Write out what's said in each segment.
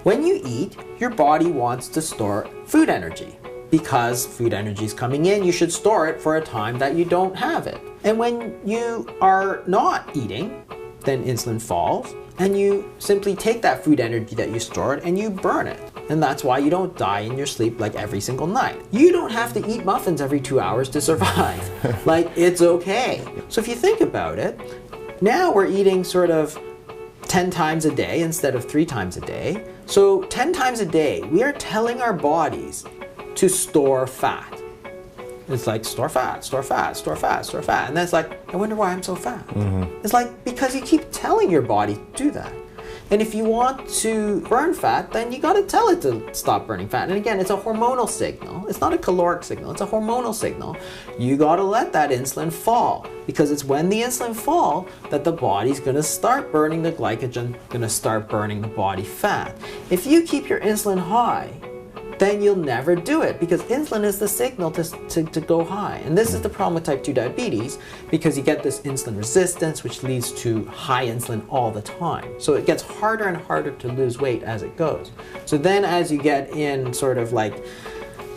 When you eat, your body wants to store food energy. Because food energy is coming in, you should store it for a time that you don't have it. And when you are not eating, then insulin falls, and you simply take that food energy that you stored and you burn it. And that's why you don't die in your sleep like every single night. You don't have to eat muffins every 2 hours to survive. Like, it's okay. So if you think about it, now we're eating sort of 10 times a day instead of 3 times a day. So 10 times a day, we are telling our bodies to store fat. It's like, store fat, store fat, store fat, store fat. And then it's like, I wonder why I'm so fat. It's like, because you keep telling your body to do that. And if you want to burn fat, then you gotta tell it to stop burning fat. And again, it's a hormonal signal. It's not a caloric signal, it's a hormonal signal. You gotta let that insulin fall, because it's when the insulin fall that the body's gonna start burning the glycogen, gonna start burning the body fat. If you keep your insulin high, then you'll never do it, because insulin is the signal to go high. And this is the problem with type 2 diabetes, because you get this insulin resistance, which leads to high insulin all the time. So it gets harder and harder to lose weight as it goes. So then as you get in sort of like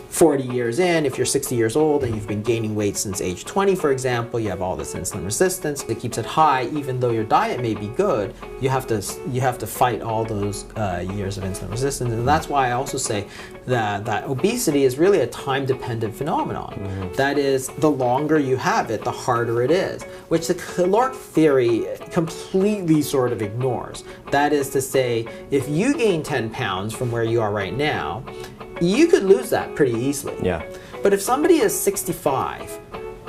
40 years in, if you're 60 years old and you've been gaining weight since age 20, for example, you have all this insulin resistance that keeps it high. Even though your diet may be good, you have to fight all those years of insulin resistance. And that's why I also say that obesity is really a time-dependent phenomenon. That is, the longer you have it, the harder it is, which the caloric theory completely sort of ignores. That is to say, if you gain 10 pounds from where you are right now, you could lose that pretty easily. Yeah. But if somebody is 65,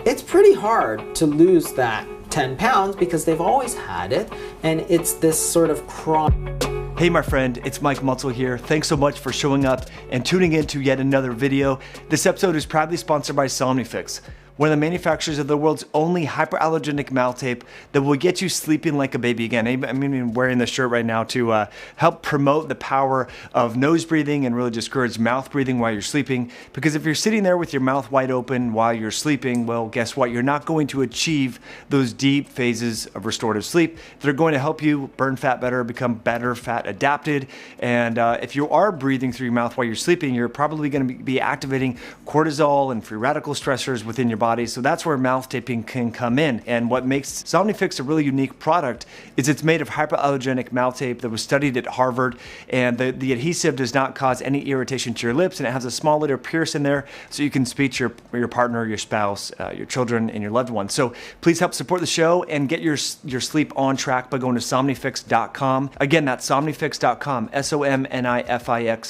it's pretty hard to lose that 10 pounds because they've always had it, and it's this sort of chronic. Hey my friend, it's Mike Mutzel here. Thanks so much for showing up and tuning in to yet another video. This episode is proudly sponsored by Somnifix, one of the manufacturers of the world's only hyperallergenic mouth tape that will get you sleeping like a baby again. I'm even wearing this shirt right now to help promote the power of nose breathing and really discourage mouth breathing while you're sleeping. Because if you're sitting there with your mouth wide open while you're sleeping, well, guess what? You're not going to achieve those deep phases of restorative sleep that are going to help you burn fat better, become better fat adapted. And if you are breathing through your mouth while you're sleeping, you're probably going to be activating cortisol and free radical stressors within your body. So that's where mouth taping can come in. And what makes Somnifix a really unique product is it's made of hyperallergenic mouth tape that was studied at Harvard, and the adhesive does not cause any irritation to your lips, and it has a small little pierce in there so you can speak to your partner, your spouse, your children, and your loved ones. So please help support the show and get your sleep on track by going to somnifix.com. Again, that's somnifix.com, SOMNIFIX.com.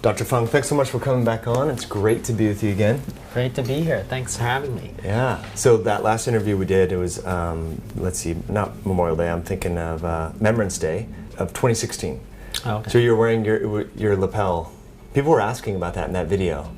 Dr. Fung, thanks so much for coming back on. It's great to be with you again. Great to be here. Thanks for having me. Yeah. So that last interview we did, it was, let's see, not Memorial Day, I'm thinking of Remembrance Day of 2016. Oh, okay. So you're wearing your lapel. People were asking about that in that video.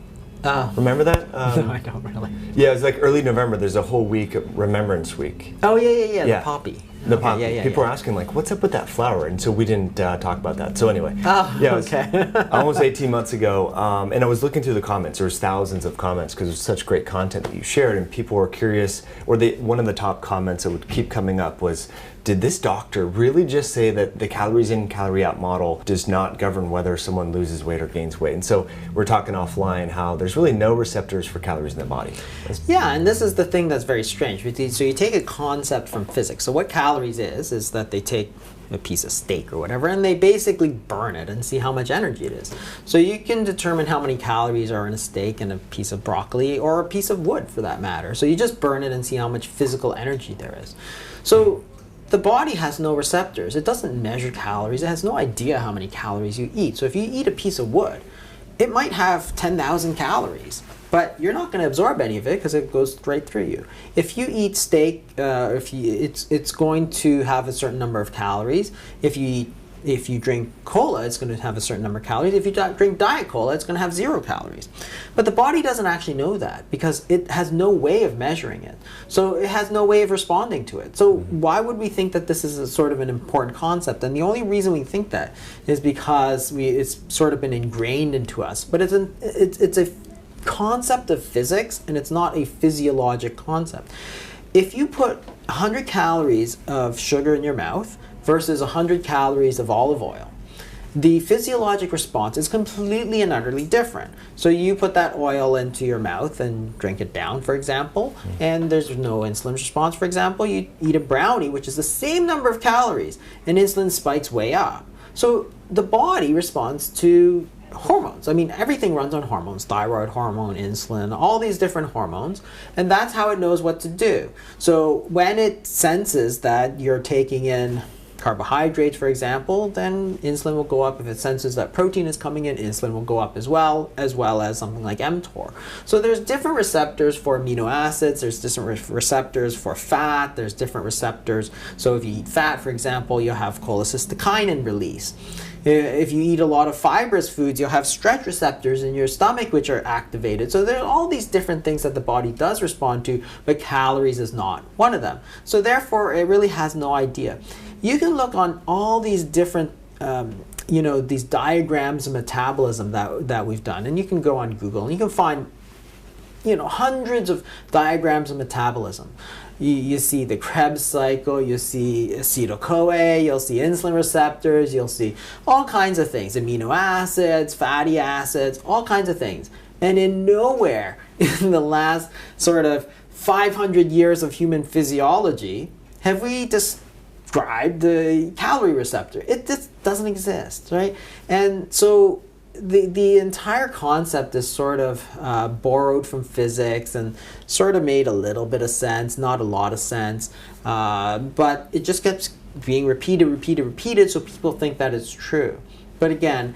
Remember that? No, I don't really. Yeah, it was like early November. There's a whole week of Remembrance Week. Oh, yeah. The poppy. The poppy. Yeah, people were asking, like, what's up with that flower? And so we didn't talk about that. So anyway. Oh, yeah, okay. Almost 18 months ago. And I was looking through the comments. There was thousands of comments because there's such great content that you shared. And people were curious, or one of the top comments that would keep coming up was, did this doctor really just say that the calories in, calorie out model does not govern whether someone loses weight or gains weight? And so we're talking offline how there's really no receptors for calories in the body. Yeah, and this is the thing that's very strange. So you take a concept from physics. So what calories is that they take a piece of steak or whatever, and they basically burn it and see how much energy it is. So you can determine how many calories are in a steak and a piece of broccoli or a piece of wood for that matter. So you just burn it and see how much physical energy there is. So the body has no receptors. It doesn't measure calories. It has no idea how many calories you eat. So if you eat a piece of wood, it might have 10,000 calories, but you're not going to absorb any of it because it goes right through you. If you eat steak, it's going to have a certain number of calories. If you drink cola, it's going to have a certain number of calories. If you drink Diet Cola, it's going to have 0 calories. But the body doesn't actually know that because it has no way of measuring it. So it has no way of responding to it. So why would we think that this is a sort of an important concept? And the only reason we think that is because it's sort of been ingrained into us. But it's a concept of physics, and it's not a physiologic concept. If you put 100 calories of sugar in your mouth versus 100 calories of olive oil, the physiologic response is completely and utterly different. So you put that oil into your mouth and drink it down, for example, and there's no insulin response, for example. You eat a brownie, which is the same number of calories, and insulin spikes way up. So the body responds to hormones. I mean, everything runs on hormones, thyroid hormone, insulin, all these different hormones, and that's how it knows what to do. So when it senses that you're taking in carbohydrates, for example, then insulin will go up. If it senses that protein is coming in, insulin will go up as well as something like mTOR. So there's different receptors for amino acids, there's different receptors for fat, there's different receptors. So if you eat fat, for example, you'll have cholecystokinin release. If you eat a lot of fibrous foods, you'll have stretch receptors in your stomach which are activated. So there are all these different things that the body does respond to, but calories is not one of them. So therefore, it really has no idea. You can look on all these different, these diagrams of metabolism that we've done, and you can go on Google and you can find, hundreds of diagrams of metabolism. You see the Krebs cycle, you see acetyl-CoA, you'll see insulin receptors, you'll see all kinds of things, amino acids, fatty acids, all kinds of things. And in nowhere in the last sort of 500 years of human physiology have we described the calorie receptor. It just doesn't exist, right? And so the entire concept is sort of borrowed from physics and sort of made a little bit of sense, not a lot of sense, but it just keeps being repeated, so people think that it's true. But again,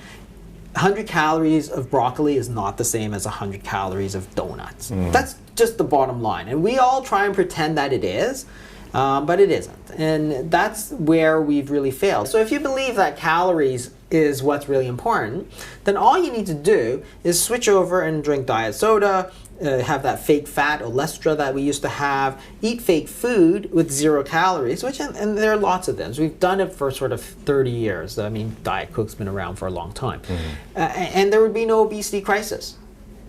100 calories of broccoli is not the same as 100 calories of donuts. That's just the bottom line. And we all try and pretend that it is, but it isn't. And that's where we've really failed. So if you believe that calories is what's really important, then all you need to do is switch over and drink diet soda, have that fake fat, olestra that we used to have, eat fake food with 0 calories, and there are lots of them. So we've done it for sort of 30 years. I mean, Diet Coke's been around for a long time. And there would be no obesity crisis.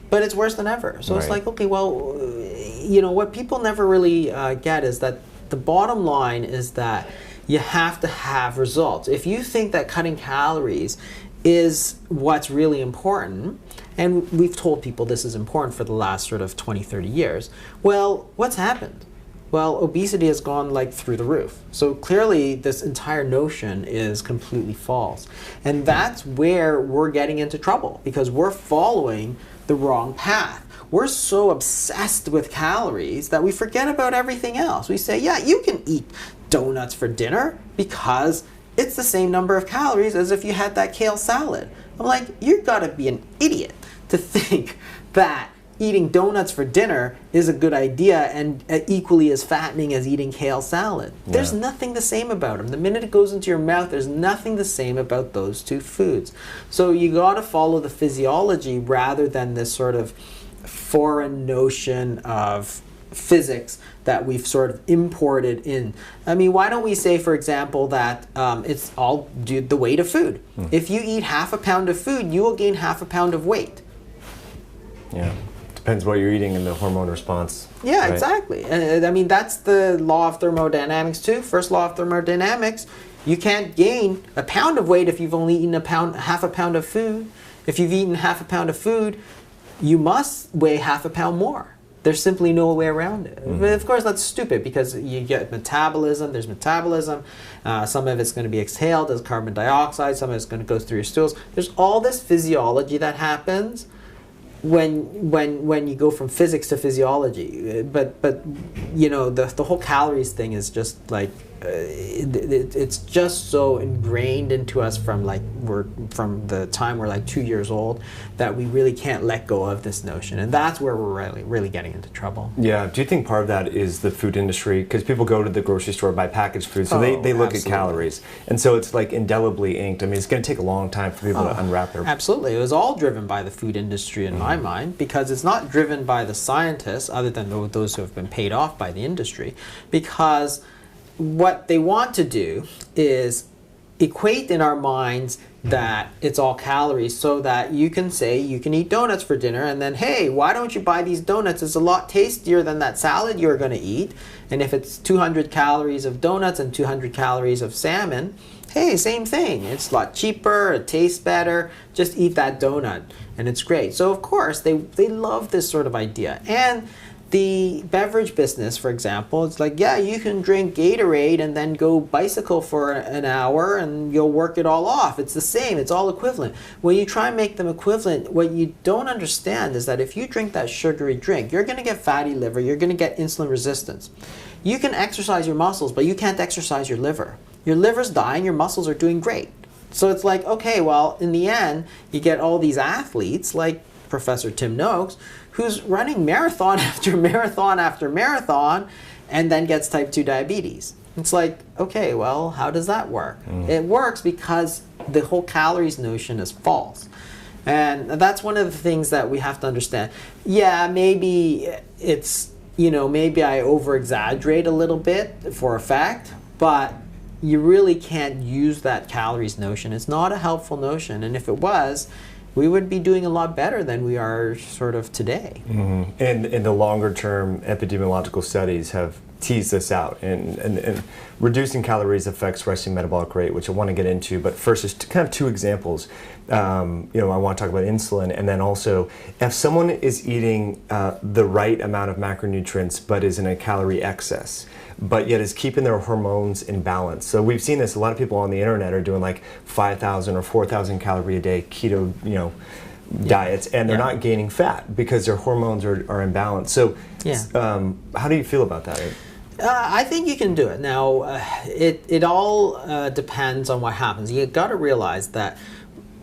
But it's worse than ever. So it's like, okay, well, what people never really get is that the bottom line is that you have to have results. If you think that cutting calories is what's really important, and we've told people this is important for the last sort of 20, 30 years, well, what's happened? Well, obesity has gone like through the roof. So clearly this entire notion is completely false. And that's where we're getting into trouble, because we're following the wrong path. We're so obsessed with calories that we forget about everything else. We say, yeah, you can eat donuts for dinner because it's the same number of calories as if you had that kale salad. I'm like, you've got to be an idiot to think that eating donuts for dinner is a good idea and equally as fattening as eating kale salad. There's nothing the same about them. The minute it goes into your mouth, there's nothing the same about those two foods. So you got to follow the physiology rather than this sort of foreign notion of physics that we've sort of imported in. I mean, why don't we say, for example, that it's all due to the weight of food. If you eat half a pound of food, you will gain half a pound of weight. Yeah. Depends what you're eating and the hormone response. Yeah, right? Exactly. I mean, that's the law of thermodynamics too. First law of thermodynamics, you can't gain a pound of weight if you've only eaten half a pound of food. If you've eaten half a pound of food, you must weigh half a pound more. There's simply no way around it. But of course, that's stupid because you get metabolism. There's metabolism. Some of it's going to be exhaled as carbon dioxide. Some of it's going to go through your stools. There's all this physiology that happens when you go from physics to physiology. But the whole calories thing is just like it's just so ingrained into us from the time we're like 2 years old that we really can't let go of this notion, and that's where we're really getting into trouble. Yeah. Do you think part of that is the food industry? Because people go to the grocery store, buy packaged food, so they look at calories, and so it's like indelibly inked. I mean, it's going to take a long time for people to unwrap their. Absolutely, it was all driven by the food industry in my mind, because it's not driven by the scientists, other than those who have been paid off by the industry, because what they want to do is equate in our minds that it's all calories, so that you can say you can eat donuts for dinner, and then, hey, why don't you buy these donuts? It's a lot tastier than that salad you're going to eat. And if it's 200 calories of donuts and 200 calories of salmon, hey, same thing. It's a lot cheaper, it tastes better. Just eat that donut and it's great. So of course they love this sort of idea. And the beverage business, for example, it's like, yeah, you can drink Gatorade and then go bicycle for an hour and you'll work it all off. It's the same, it's all equivalent. When you try and make them equivalent, what you don't understand is that if you drink that sugary drink, you're gonna get fatty liver, you're gonna get insulin resistance. You can exercise your muscles, but you can't exercise your liver. Your liver's dying, your muscles are doing great. So it's like, okay, well, in the end, you get all these athletes like Professor Tim Noakes, who's running marathon after marathon after marathon and then gets type 2 diabetes. It's like, okay, well, how does that work? It works because the whole calories notion is false. And that's one of the things that we have to understand. Yeah, maybe it's, you know, maybe I over-exaggerate a little bit for a fact, but you really can't use that calories notion. It's not a helpful notion, and if it was, we would be doing a lot better than we are sort of today. And in the longer term, epidemiological studies have teased this out, and reducing calories affects resting metabolic rate, which I want to get into. But first, just kind of two examples. You know, I want to talk about insulin, and then also if someone is eating the right amount of macronutrients but is in a calorie excess, but yet is keeping their hormones in balance. So we've seen this, a lot of people on the internet are doing like 5,000 or 4,000 calorie a day keto, you know, diets, and they're not gaining fat because their hormones are in balance. So how do you feel about that? I think you can do it. Now, it all depends on what happens. You got to realize that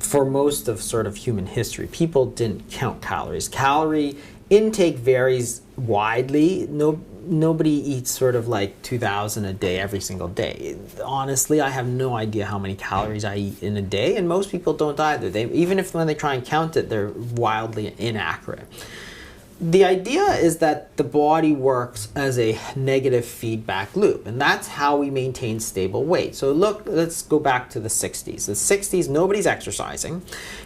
for most of sort of human history, people didn't count calories. Calorie intake varies widely. Nobody eats sort of like 2,000 a day every single day. Honestly, I have no idea how many calories I eat in a day, and most people don't either. Even if when they try and count it, they're wildly inaccurate. The idea is that the body works as a negative feedback loop, and that's how we maintain stable weight. So look, let's go back to the 60s. The 60s, nobody's exercising,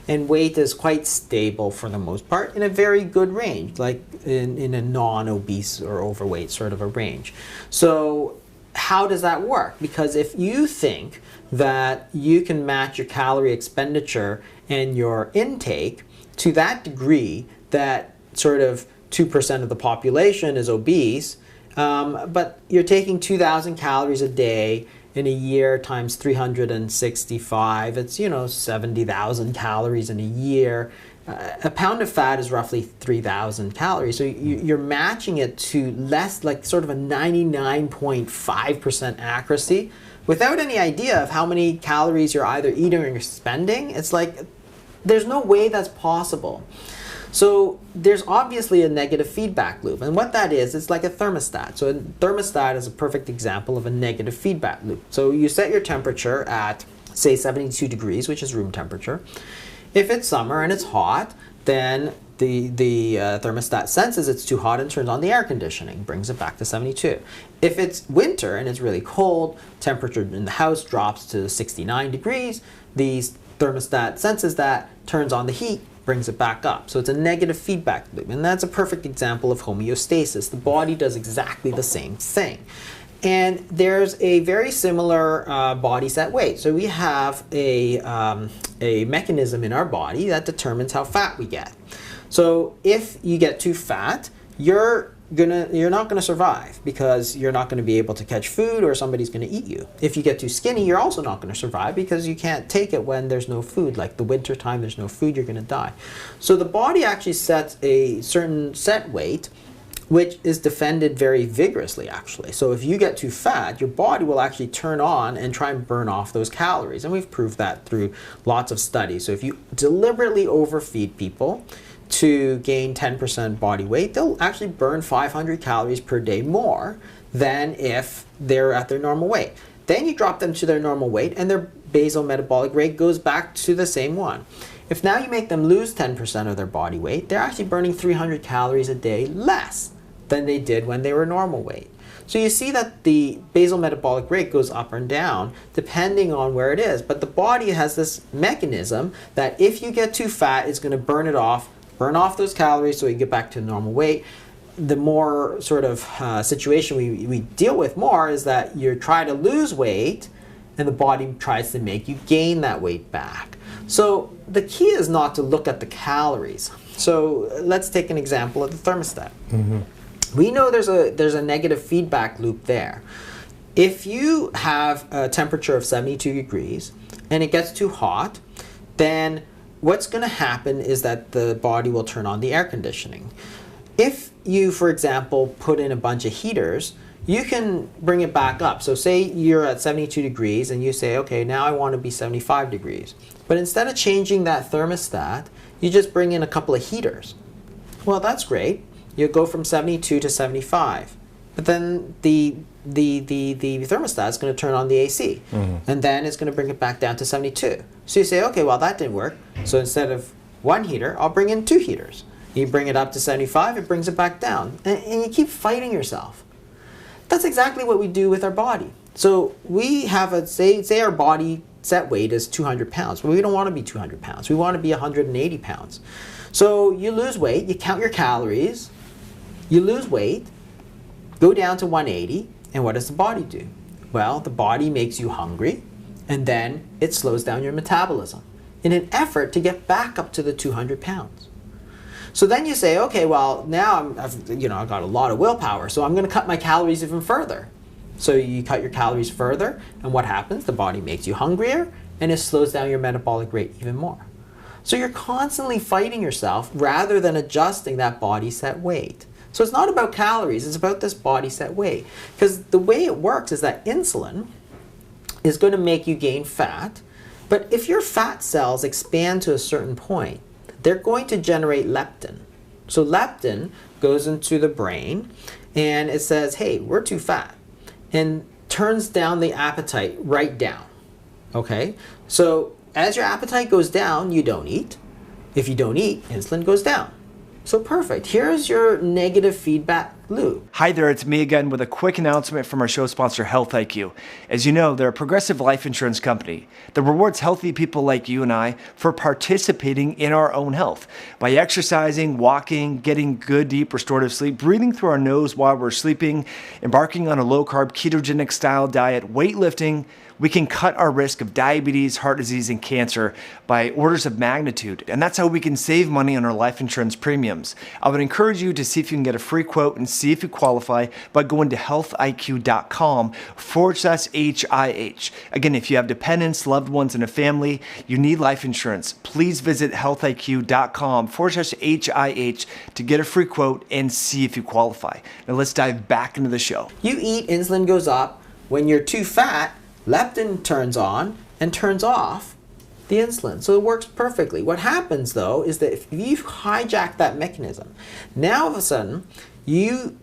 and weight is quite stable for the most part in a very good range, like in a non-obese or overweight sort of a range. So how does that work? Because if you think that you can match your calorie expenditure and your intake to that degree that sort of 2% of the population is obese, but you're taking 2,000 calories a day in a year times 365, it's, you know, 70,000 calories in a year. A pound of fat is roughly 3,000 calories. So you're matching it to less, like sort of a 99.5% accuracy without any idea of how many calories you're either eating or you're spending. It's like, there's no way that's possible. So there's obviously a negative feedback loop, and what that is, it's like a thermostat. So a thermostat is a perfect example of a negative feedback loop. So you set your temperature at, say, 72 degrees, which is room temperature. If it's summer and it's hot, then the thermostat senses it's too hot and turns on the air conditioning, brings it back to 72. If it's winter and it's really cold, temperature in the house drops to 69 degrees, the thermostat senses that, turns on the heat, brings it back up. So it's a negative feedback loop, and that's a perfect example of homeostasis. The body does exactly the same thing. And there's a very similar body set weight. So we have a mechanism in our body that determines how fat we get. So if you get too fat, you're not gonna survive, because you're not gonna be able to catch food, or somebody's gonna eat you. If you get too skinny, you're also not gonna survive, because you can't take it when there's no food. Like the winter time, there's no food, you're gonna die. So the body actually sets a certain set weight, which is defended very vigorously, actually. So if you get too fat, your body will actually turn on and try and burn off those calories. And we've proved that through lots of studies. So if you deliberately overfeed people to gain 10% body weight, they'll actually burn 500 calories per day more than if they're at their normal weight. Then you drop them to their normal weight, and their basal metabolic rate goes back to the same one. If now you make them lose 10% of their body weight, they're actually burning 300 calories a day less than they did when they were normal weight. So you see that the basal metabolic rate goes up and down depending on where it is. But the body has this mechanism that if you get too fat, it's going to burn off those calories so you get back to normal weight. The more sort of situation we deal with more is that you try to lose weight and the body tries to make you gain that weight back. So the key is not to look at the calories. So let's take an example of the thermostat. We know there's a negative feedback loop there. If you have a temperature of 72 degrees and it gets too hot, then what's going to happen is that the body will turn on the air conditioning. If you, for example, put in a bunch of heaters, you can bring it back up. So say you're at 72 degrees and you say, okay, now I want to be 75 degrees. But instead of changing that thermostat, you just bring in a couple of heaters. Well, that's great. You go from 72 to 75. But then the thermostat is going to turn on the AC. And then it's going to bring it back down to 72. So you say, okay, well, that didn't work. So instead of one heater, I'll bring in 2 heaters. You bring it up to 75, it brings it back down. And you keep fighting yourself. That's exactly what we do with our body. So we have a, say our body set weight is 200 pounds. But we don't want to be 200 pounds. We want to be 180 pounds. So you lose weight, you count your calories, you lose weight, go down to 180, and what does the body do? Well, the body makes you hungry, and then it slows down your metabolism in an effort to get back up to the 200 pounds. So then you say, okay, well, now I've got a lot of willpower, so I'm going to cut my calories even further. So you cut your calories further, and what happens? The body makes you hungrier, and it slows down your metabolic rate even more. So you're constantly fighting yourself rather than adjusting that body set weight. So it's not about calories, it's about this body set weight. Because the way it works is that insulin is going to make you gain fat, but if your fat cells expand to a certain point, they're going to generate leptin. So leptin goes into the brain and it says, hey, we're too fat, and turns down the appetite right down. Okay? So as your appetite goes down, you don't eat. If you don't eat, insulin goes down. So perfect. Here's your negative feedback loop. Hi there, it's me again with a quick announcement from our show sponsor, Health IQ. As you know, they're a progressive life insurance company that rewards healthy people like you and I for participating in our own health. By exercising, walking, getting good, deep, restorative sleep, breathing through our nose while we're sleeping, embarking on a low-carb, ketogenic style diet, weightlifting, we can cut our risk of diabetes, heart disease, and cancer by orders of magnitude. And that's how we can save money on our life insurance premiums. I would encourage you to see if you can get a free quote and see if you qualify by going to healthiq.com/HIH. Again, if you have dependents, loved ones, and a family, you need life insurance, please visit healthiq.com/HIH to get a free quote and see if you qualify. Now let's dive back into the show. You eat, insulin goes up. When you're too fat, leptin turns on and turns off the insulin. So it works perfectly. What happens though is that if you hijack that mechanism, now all of a sudden you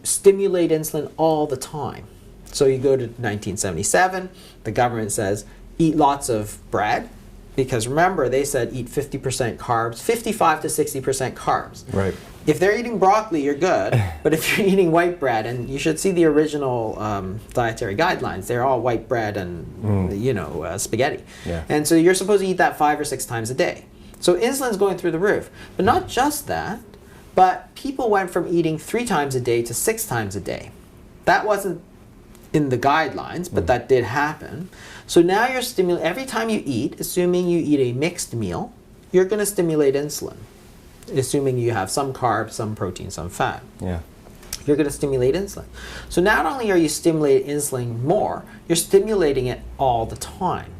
stimulate insulin all the time. So you go to 1977, the government says eat lots of bread, because remember they said eat 50% carbs, 55 to 60% carbs. Right. If they're eating broccoli, you're good. But if you're eating white bread, and you should see the original dietary guidelines, they're all white bread and spaghetti. Yeah. And so you're supposed to eat that 5 or 6 times a day. So insulin's going through the roof. But not just that, but people went from eating 3 times a day to 6 times a day. That wasn't in the guidelines, but that did happen. So now you're stimulating, every time you eat, assuming you eat a mixed meal, you're going to stimulate insulin. Assuming you have some carbs, some protein, some fat. Yeah. You're going to stimulate insulin. So not only are you stimulating insulin more, you're stimulating it all the time.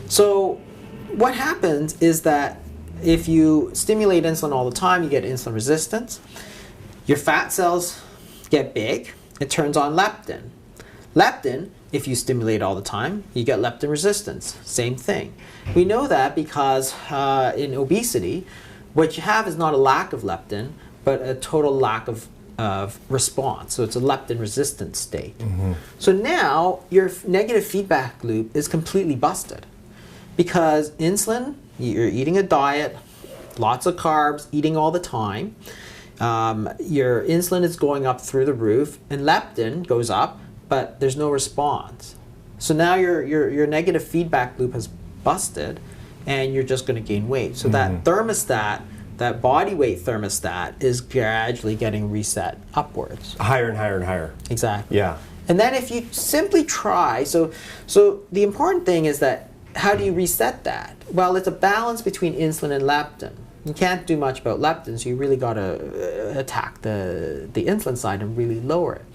So what happens is that if you stimulate insulin all the time, you get insulin resistance. Your fat cells get big. It turns on leptin. Leptin, if you stimulate all the time, you get leptin resistance. Same thing. We know that because in obesity, what you have is not a lack of leptin, but a total lack of response. So it's a leptin resistant state. So now your negative feedback loop is completely busted, because insulin, you're eating a diet, lots of carbs, eating all the time. your insulin is going up through the roof, and leptin goes up, but there's no response. So now your negative feedback loop has busted, and you're just going to gain weight. So that thermostat, that body weight thermostat, is gradually getting reset upwards. Higher and higher and higher. Exactly. Yeah. And then if you simply try, so the important thing is that, how do you reset that? Well, it's a balance between insulin and leptin. You can't do much about leptin, so you really got to attack the insulin side and really lower it.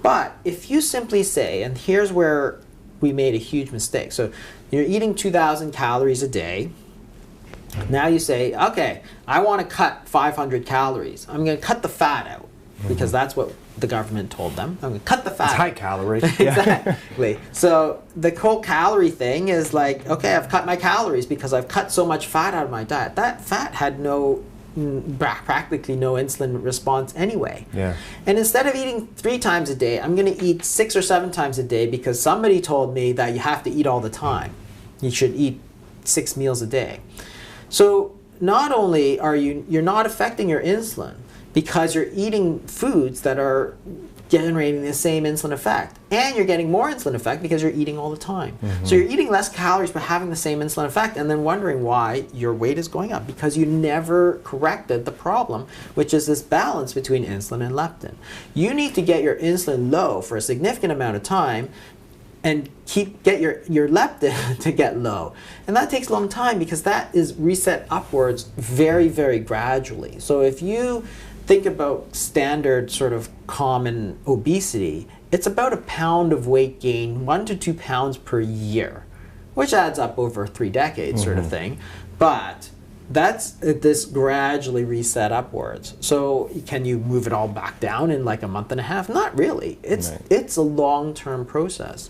But if you simply say, and here's where we made a huge mistake. So you're eating 2,000 calories a day. Now you say, okay, I want to cut 500 calories. I'm going to cut the fat out, because that's what the government told them. I'm going to cut the fat. It's high calorie. Exactly. So the whole calorie thing is like, okay, I've cut my calories because I've cut so much fat out of my diet. That fat had practically no insulin response anyway. Yeah. And instead of eating 3 times a day, I'm going to eat 6 or 7 times a day, because somebody told me that you have to eat all the time. You should eat 6 meals a day. So not only are you're not affecting your insulin, because you're eating foods that are generating the same insulin effect, and you're getting more insulin effect because you're eating all the time. So you're eating less calories but having the same insulin effect, and then wondering why your weight is going up, because you never corrected the problem, which is this balance between insulin and leptin. You need to get your insulin low for a significant amount of time and get your leptin to get low. And that takes a long time, because that is reset upwards very, very gradually. So if you think about standard sort of common obesity, it's about 1 pound of weight gain, 1 to 2 pounds per year, which adds up over 3 decades sort of thing. But that's this gradually reset upwards. So can you move it all back down in like a month and a half? Not really. It's a long-term process.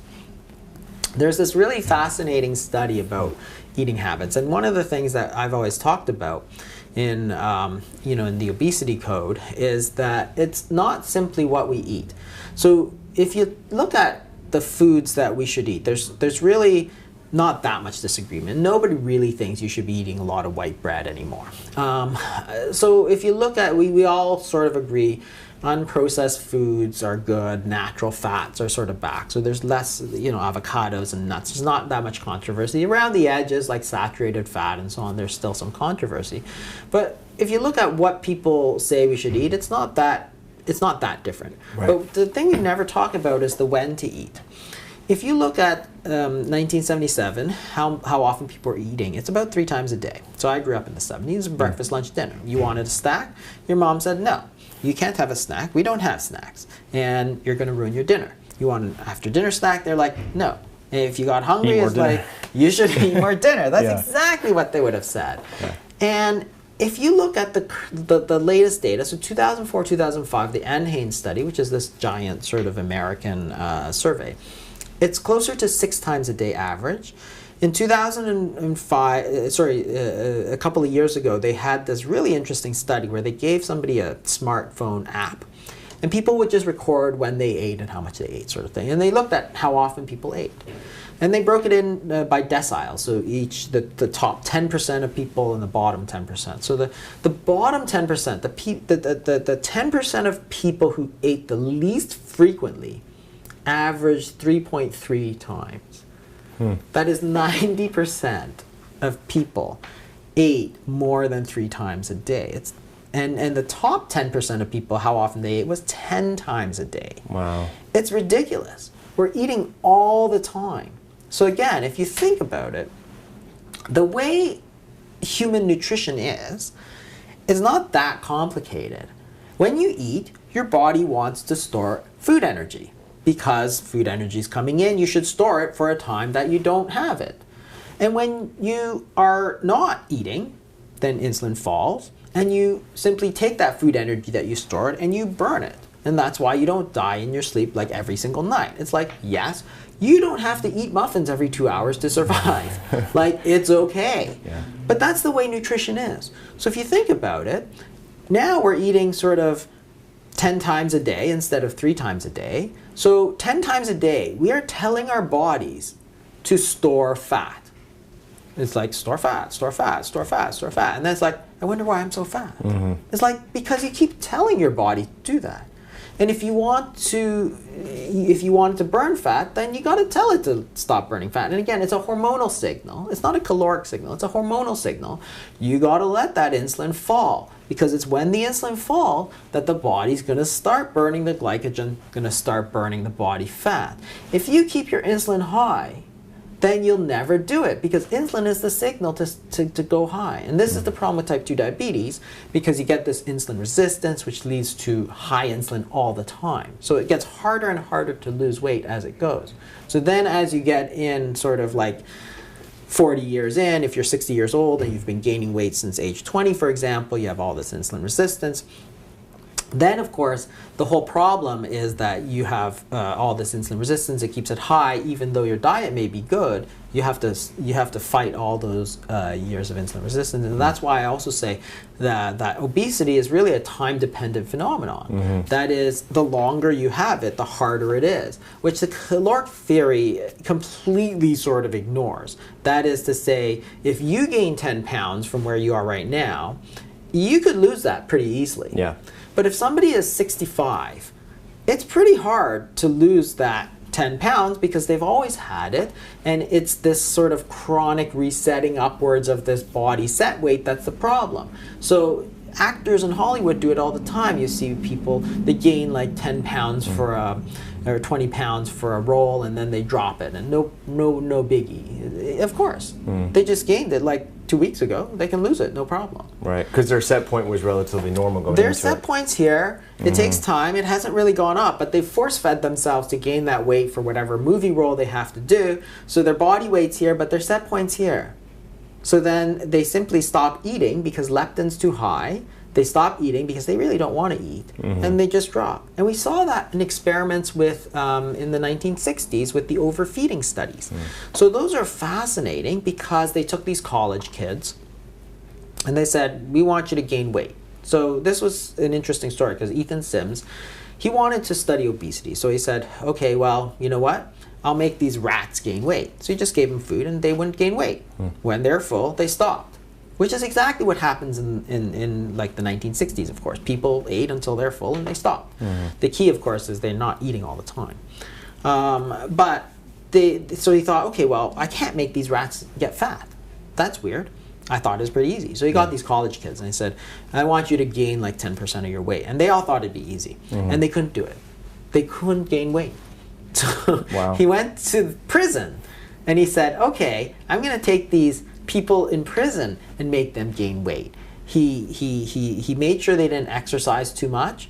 There's this really fascinating study about eating habits, and one of the things that I've always talked about in in the obesity code is that it's not simply what we eat. So if you look at the foods that we should eat, there's really not that much disagreement. Nobody really thinks you should be eating a lot of white bread anymore. So if you look at, we all sort of agree, unprocessed foods are good, natural fats are sort of back. So there's less, avocados and nuts. There's not that much controversy. Around the edges, like saturated fat and so on, there's still some controversy. But if you look at what people say we should eat, it's not that different. Right. But the thing we never talk about is the when to eat. If you look at 1977, how often people were eating, it's about 3 times a day. So I grew up in the 70s, breakfast, lunch, dinner. You wanted a snack, your mom said, no, you can't have a snack, we don't have snacks, and you're going to ruin your dinner. You want an after dinner snack, they're like, no. And if you got hungry, it's like, you should eat more dinner. That's exactly what they would have said. Yeah. And if you look at the latest data, so 2004, 2005, the NHANES study, which is this giant sort of American survey, it's closer to 6 times a day average. In 2005, a couple of years ago, they had this really interesting study where they gave somebody a smartphone app, and people would just record when they ate and how much they ate, sort of thing. And they looked at how often people ate. And they broke it in by deciles, so the top 10% of people and the bottom 10%. So the bottom 10%, the 10% of people who ate the least frequently, averaged 3.3 times. That is 90% of people ate more than 3 times a day. And the top 10% of people, how often they ate was 10 times a day. Wow. It's ridiculous. We're eating all the time. So again, if you think about it, the way human nutrition is not that complicated. When you eat, your body wants to store food energy. Because food energy is coming in, you should store it for a time that you don't have it. And when you are not eating, then insulin falls, and you simply take that food energy that you stored and you burn it. And that's why you don't die in your sleep like every single night. It's like, yes, you don't have to eat muffins every 2 hours to survive. Like, it's okay. Yeah. But that's the way nutrition is. So if you think about it, now we're eating sort of 10 times a day instead of 3 times a day. So 10 times a day, we are telling our bodies to store fat. It's like store fat, store fat, store fat, store fat. And then it's like, I wonder why I'm so fat. It's like, because you keep telling your body to do that. And if you want it to burn fat, then you got to tell it to stop burning fat. And again, it's a hormonal signal. It's not a caloric signal. It's a hormonal signal. You got to let that insulin fall, because it's when the insulin fall that the body's going to start burning the glycogen, going to start burning the body fat. If you keep your insulin high, then you'll never do it, because insulin is the signal to go high. And this is the problem with type 2 diabetes, because you get this insulin resistance, which leads to high insulin all the time. So it gets harder and harder to lose weight as it goes. So then as you get in sort of like 40 years in, if you're 60 years old and you've been gaining weight since age 20, for example, you have all this insulin resistance. Then, of course, the whole problem is that you have all this insulin resistance. It keeps it high, even though your diet may be good. You have to fight all those years of insulin resistance, and that's why I also say that obesity is really a time-dependent phenomenon. That is, the longer you have it, the harder it is, which the caloric theory completely sort of ignores. That is to say, if you gain 10 pounds from where you are right now, you could lose that pretty easily. Yeah. But if somebody is 65, it's pretty hard to lose that 10 pounds, because they've always had it, and it's this sort of chronic resetting upwards of this body set weight that's the problem. So actors in Hollywood do it all the time. You see people, they gain like 10 pounds for a, or 20 pounds for a role, and then they drop it, and no biggie. Of course, they just gained it like 2 weeks ago. They can lose it, no problem. Right, because their set point was relatively normal going Their into set points here, it takes time, it hasn't really gone up, but they've force-fed themselves to gain that weight for whatever movie role they have to do. So their body weight's here, but their set point's here. So then they simply stop eating because leptin's too high. They stop eating because they really don't want to eat, and they just drop. And we saw that in experiments with in the 1960s with the overfeeding studies. So those are fascinating, because they took these college kids and they said, we want you to gain weight. So this was an interesting story, because Ethan Sims, he wanted to study obesity. So he said, okay, well, you know what? I'll make these rats gain weight. So he just gave them food and they wouldn't gain weight. When they're full, they stopped. Which is exactly what happens in like the 1960s, of course. People ate until they're full and they stop. The key, of course, is they're not eating all the time. So he thought, okay, well, I can't make these rats get fat. That's weird. I thought it was pretty easy. So he got these college kids and he said, I want you to gain like 10% of your weight. And they all thought it'd be easy. And they couldn't do it. They couldn't gain weight. So he went to prison and he said, okay, I'm going to take these people in prison and make them gain weight. He made sure they didn't exercise too much.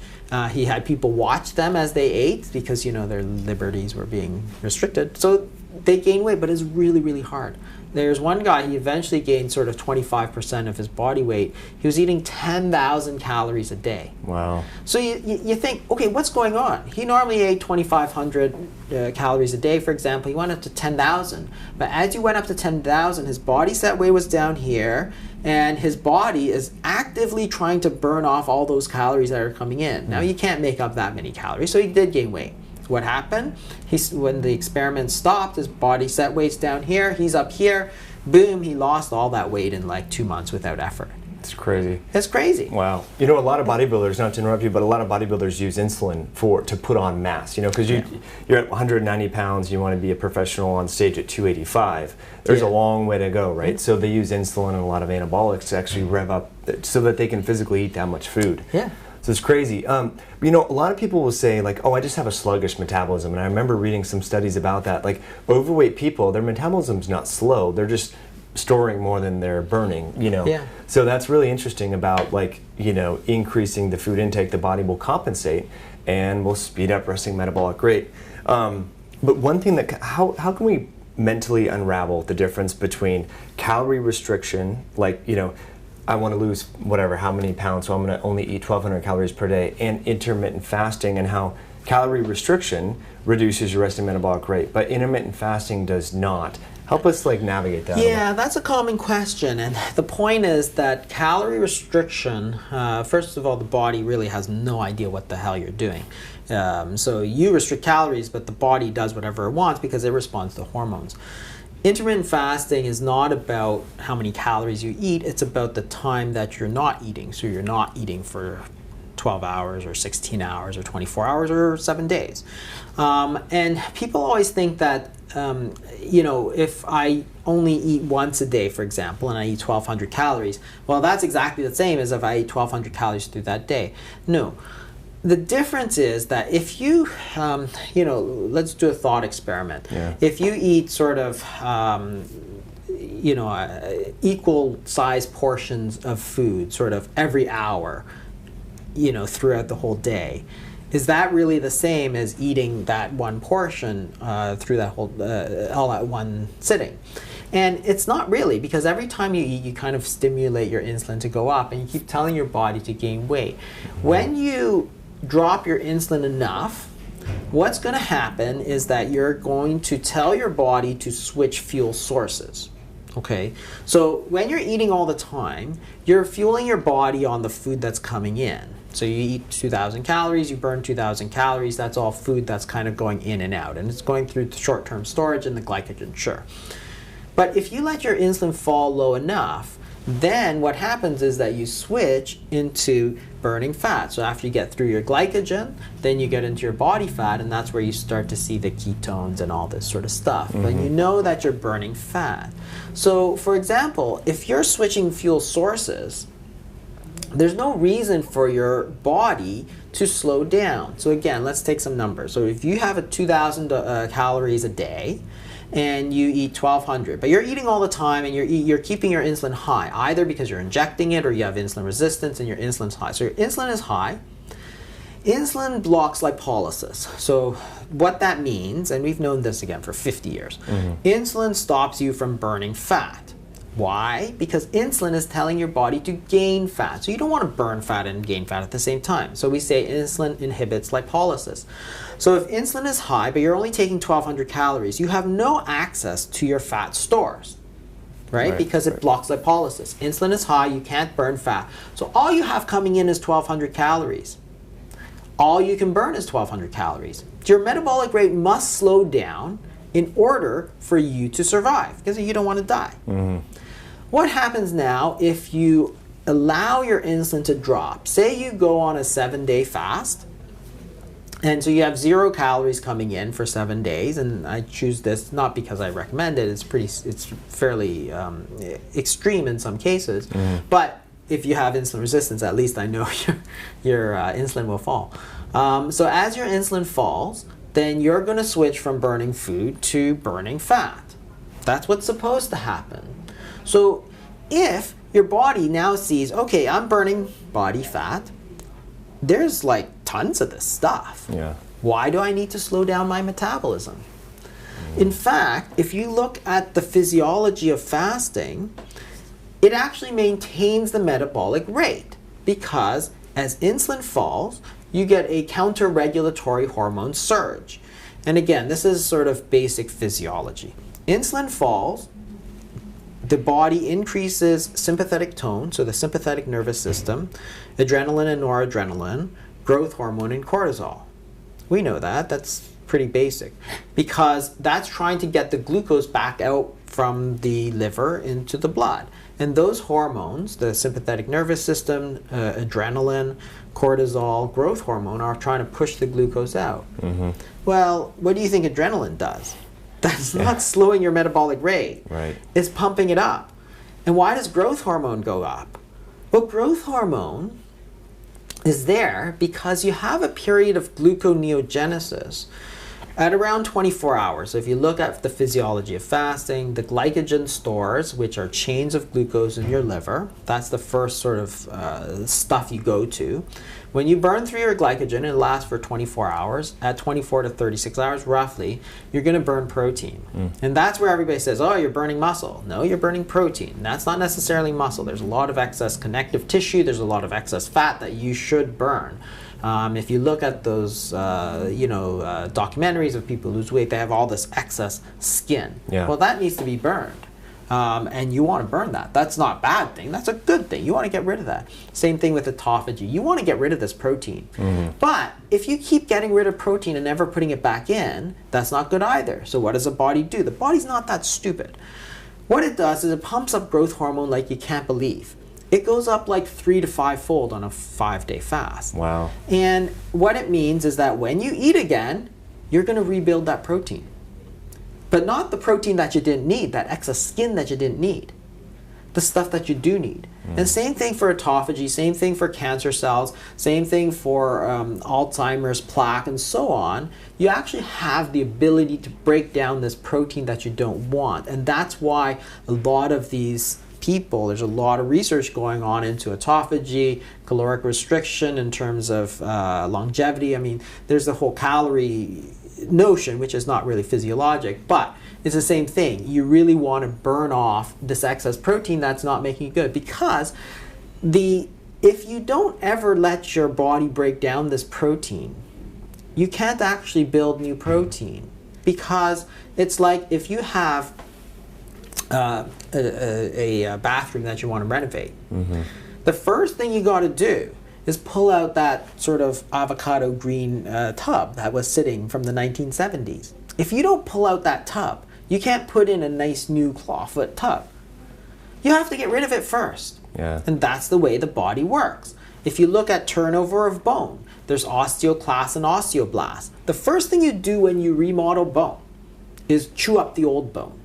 He had people watch them as they ate, because, you know, their liberties were being restricted. So they gained weight, but it's really, really hard. There's one guy, he eventually gained sort of 25% of his body weight. He was eating 10,000 calories a day. Wow. So you think, okay, what's going on? He normally ate 2,500 calories a day, for example. He went up to 10,000. But as he went up to 10,000, his body set weight was down here, and his body is actively trying to burn off all those calories that are coming in. Now, you can't make up that many calories, so he did gain weight. What happened? When the experiment stopped, his body set weight's down here, he's up here, boom, he lost all that weight in like 2 months without effort. It's crazy. It's crazy. Wow. You know, a lot of bodybuilders, not to interrupt you, but a lot of bodybuilders use insulin to put on mass, you know, because you're at 190 pounds, you want to be a professional on stage at 285. There's a long way to go, right? So they use insulin and a lot of anabolics to actually rev up so that they can physically eat that much food. Yeah. So it's crazy. You know, a lot of people will say like, oh, I just have a sluggish metabolism. And I remember reading some studies about that. Like overweight people, their metabolism's not slow. They're just storing more than they're burning, you know. Yeah. So that's really interesting about like, you know, increasing the food intake, the body will compensate and will speed up resting metabolic rate. But one thing that, how can we mentally unravel the difference between calorie restriction, like, you know, I want to lose whatever, how many pounds, so I'm going to only eat 1,200 calories per day, and intermittent fasting, and how calorie restriction reduces your resting metabolic rate, but intermittent fasting does not. Help us like navigate that. Yeah, that's a common question, and the point is that calorie restriction, first of all, the body really has no idea what the hell you're doing. So you restrict calories, but the body does whatever it wants because it responds to hormones. intermittent fasting is not about how many calories you eat, it's about the time that you're not eating. So you're not eating for 12 hours or 16 hours or 24 hours or 7 days. And people always think that, if I only eat once a day, for example, and I eat 1,200 calories, well, that's exactly the same as if I eat 1,200 calories through that day. No. The difference is that if you, let's do a thought experiment. Yeah. If you eat sort of, equal size portions of food sort of every hour, throughout the whole day, is that really the same as eating that one portion through that whole, all at one sitting? And it's not really, because every time you eat, you kind of stimulate your insulin to go up, and you keep telling your body to gain weight. When you drop your insulin enough, what's going to happen is that you're going to tell your body to switch fuel sources. Okay, so when you're eating all the time, you're fueling your body on the food that's coming in. So you eat 2,000 calories, you burn 2,000 calories, that's all food that's kind of going in and out. And it's going through the short-term storage and the glycogen, sure. But if you let your insulin fall low enough, then what happens is that you switch into burning fat. So after you get through your glycogen, then you get into your body fat, and that's where you start to see the ketones and all this sort of stuff. But you know that you're burning fat. So for example, if you're switching fuel sources, there's no reason for your body to slow down. So again, let's take some numbers. So if you have a 2,000 calories a day, and you eat 1,200, but you're eating all the time and you're keeping your insulin high, either because you're injecting it or you have insulin resistance and your insulin's high. So your insulin is high. Insulin blocks lipolysis. So what that means, and we've known this again for 50 years, insulin stops you from burning fat. Why? Because insulin is telling your body to gain fat. So you don't want to burn fat and gain fat at the same time. So we say insulin inhibits lipolysis. So if insulin is high, but you're only taking 1,200 calories, you have no access to your fat stores, right? Because it blocks lipolysis. Insulin is high, you can't burn fat. So all you have coming in is 1,200 calories. All you can burn is 1,200 calories. Your metabolic rate must slow down in order for you to survive, because you don't want to die. What happens now if you allow your insulin to drop? Say you go on a 7-day fast, and so you have 0 calories coming in for 7 days, and I choose this not because I recommend it, it's fairly extreme in some cases, but if you have insulin resistance, at least I know your insulin will fall. So as your insulin falls, then you're going to switch from burning food to burning fat. That's what's supposed to happen. So if your body now sees, okay, I'm burning body fat, there's like tons of this stuff. Yeah. Why do I need to slow down my metabolism? In fact, if you look at the physiology of fasting, it actually maintains the metabolic rate, because as insulin falls, you get a counter-regulatory hormone surge. And again, this is sort of basic physiology. Insulin falls, the body increases sympathetic tone, so the sympathetic nervous system, adrenaline and noradrenaline, growth hormone, and cortisol. We know that, that's pretty basic, because that's trying to get the glucose back out from the liver into the blood. And those hormones, the sympathetic nervous system, adrenaline, cortisol, growth hormone, are trying to push the glucose out. Well, what do you think adrenaline does? That's not slowing your metabolic rate. Right. It's pumping it up. And why does growth hormone go up? Well, growth hormone is there because you have a period of gluconeogenesis at around 24 hours. So if you look at the physiology of fasting, the glycogen stores, which are chains of glucose in your liver, that's the first sort of stuff you go to. When you burn through your glycogen, it lasts for 24 hours. At 24 to 36 hours, roughly, you're going to burn protein. And that's where everybody says, oh, you're burning muscle. No, you're burning protein. That's not necessarily muscle. There's a lot of excess connective tissue. There's a lot of excess fat that you should burn. If you look at those, documentaries of people who lose weight, they have all this excess skin. Yeah. Well, that needs to be burned. and you want to burn that. That's not a bad thing. That's a good thing. You want to get rid of that. Same thing with autophagy. You want to get rid of this protein. But if you keep getting rid of protein and never putting it back in, that's not good either. So what does the body do? The body's not that stupid. What it does is it pumps up growth hormone like you can't believe. It goes up like 3 to 5-fold on a 5-day fast. Wow. And what it means is that when you eat again, you're going to rebuild that protein. But not the protein that you didn't need, that excess skin that you didn't need. The stuff that you do need. And same thing for autophagy, same thing for cancer cells, same thing for Alzheimer's, plaque, and so on. You actually have the ability to break down this protein that you don't want. And that's why a lot of these people, there's a lot of research going on into autophagy, caloric restriction in terms of longevity. I mean, there's the whole calorie notion, which is not really physiologic, but it's the same thing. You really want to burn off this excess protein that's not making you good, because if you don't ever let your body break down this protein, you can't actually build new protein. Because it's like if you have a bathroom that you want to renovate, the first thing you got to do is pull out that sort of avocado green tub that was sitting from the 1970s. If you don't pull out that tub, you can't put in a nice new clawfoot tub. You have to get rid of it first. Yeah. And that's the way the body works. If you look at turnover of bone, there's osteoclast and osteoblast. The first thing you do when you remodel bone is chew up the old bone.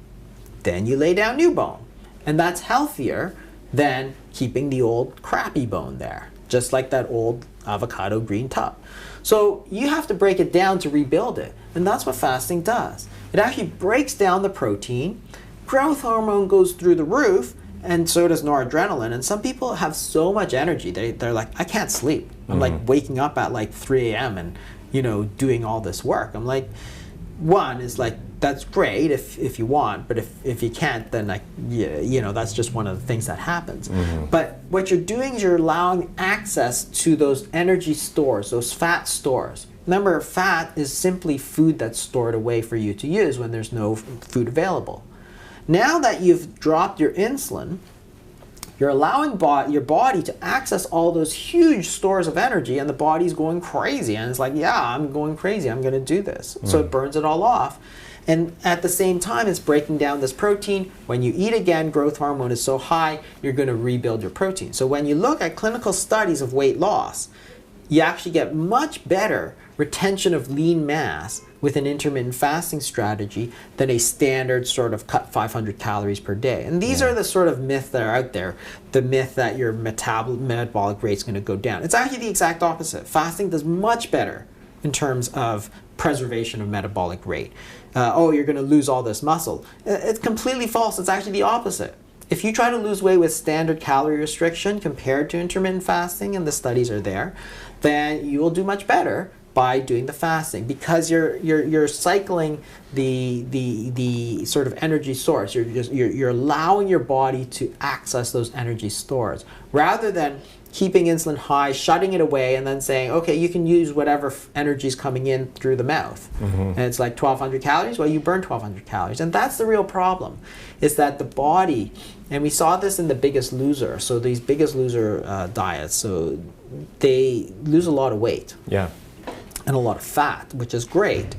Then you lay down new bone. And that's healthier than keeping the old crappy bone there, just like that old avocado green tub. So you have to break it down to rebuild it. And that's what fasting does. It actually breaks down the protein. Growth hormone goes through the roof, and so does noradrenaline. And some people have so much energy, they're like, I can't sleep. I'm like waking up at like 3 a.m. and, you know, doing all this work. I'm like, one is like, that's great if you want, but if you can't, then like, yeah, you know, that's just one of the things that happens. But what you're doing is you're allowing access to those energy stores, those fat stores. Remember, fat is simply food that's stored away for you to use when there's no food available. Now that you've dropped your insulin, you're allowing your body to access all those huge stores of energy, and the body's going crazy. And it's like, yeah, I'm going crazy. I'm going to do this. So it burns it all off. And at the same time, it's breaking down this protein. When you eat again, growth hormone is so high, you're going to rebuild your protein. So when you look at clinical studies of weight loss, you actually get much better retention of lean mass with an intermittent fasting strategy than a standard sort of cut 500 calories per day. And these are the sort of myths that are out there. The myth that your metabolic rate is going to go down. It's actually the exact opposite. Fasting does much better in terms of preservation of metabolic rate. Oh, you're going to lose all this muscle. It's completely false. It's actually the opposite. If you try to lose weight with standard calorie restriction compared to intermittent fasting, and the studies are there, then you will do much better by doing the fasting, because you're cycling the sort of energy source. You're allowing your body to access those energy stores rather than keeping insulin high, shutting it away, and then saying, okay, you can use whatever energy is coming in through the mouth. And it's like 1,200 calories. Well, you burn 1,200 calories, and that's the real problem. Is that the body, and we saw this in the Biggest Loser. So these Biggest Loser diets, so they lose a lot of weight. Yeah. And a lot of fat, which is great.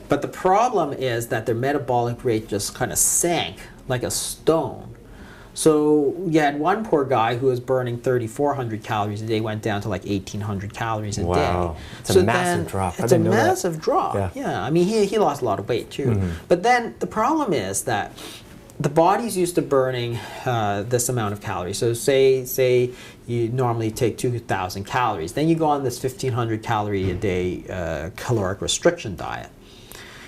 But the problem is that their metabolic rate just kind of sank like a stone. So you had one poor guy who was burning 3,400 calories a day, went down to like 1,800 calories a day. Wow, it's a massive drop. It's a massive drop. Yeah, I mean, he lost a lot of weight too. But then the problem is that the body's used to burning this amount of calories. So say you normally take 2,000 calories. Then you go on this 1,500 calorie a day caloric restriction diet.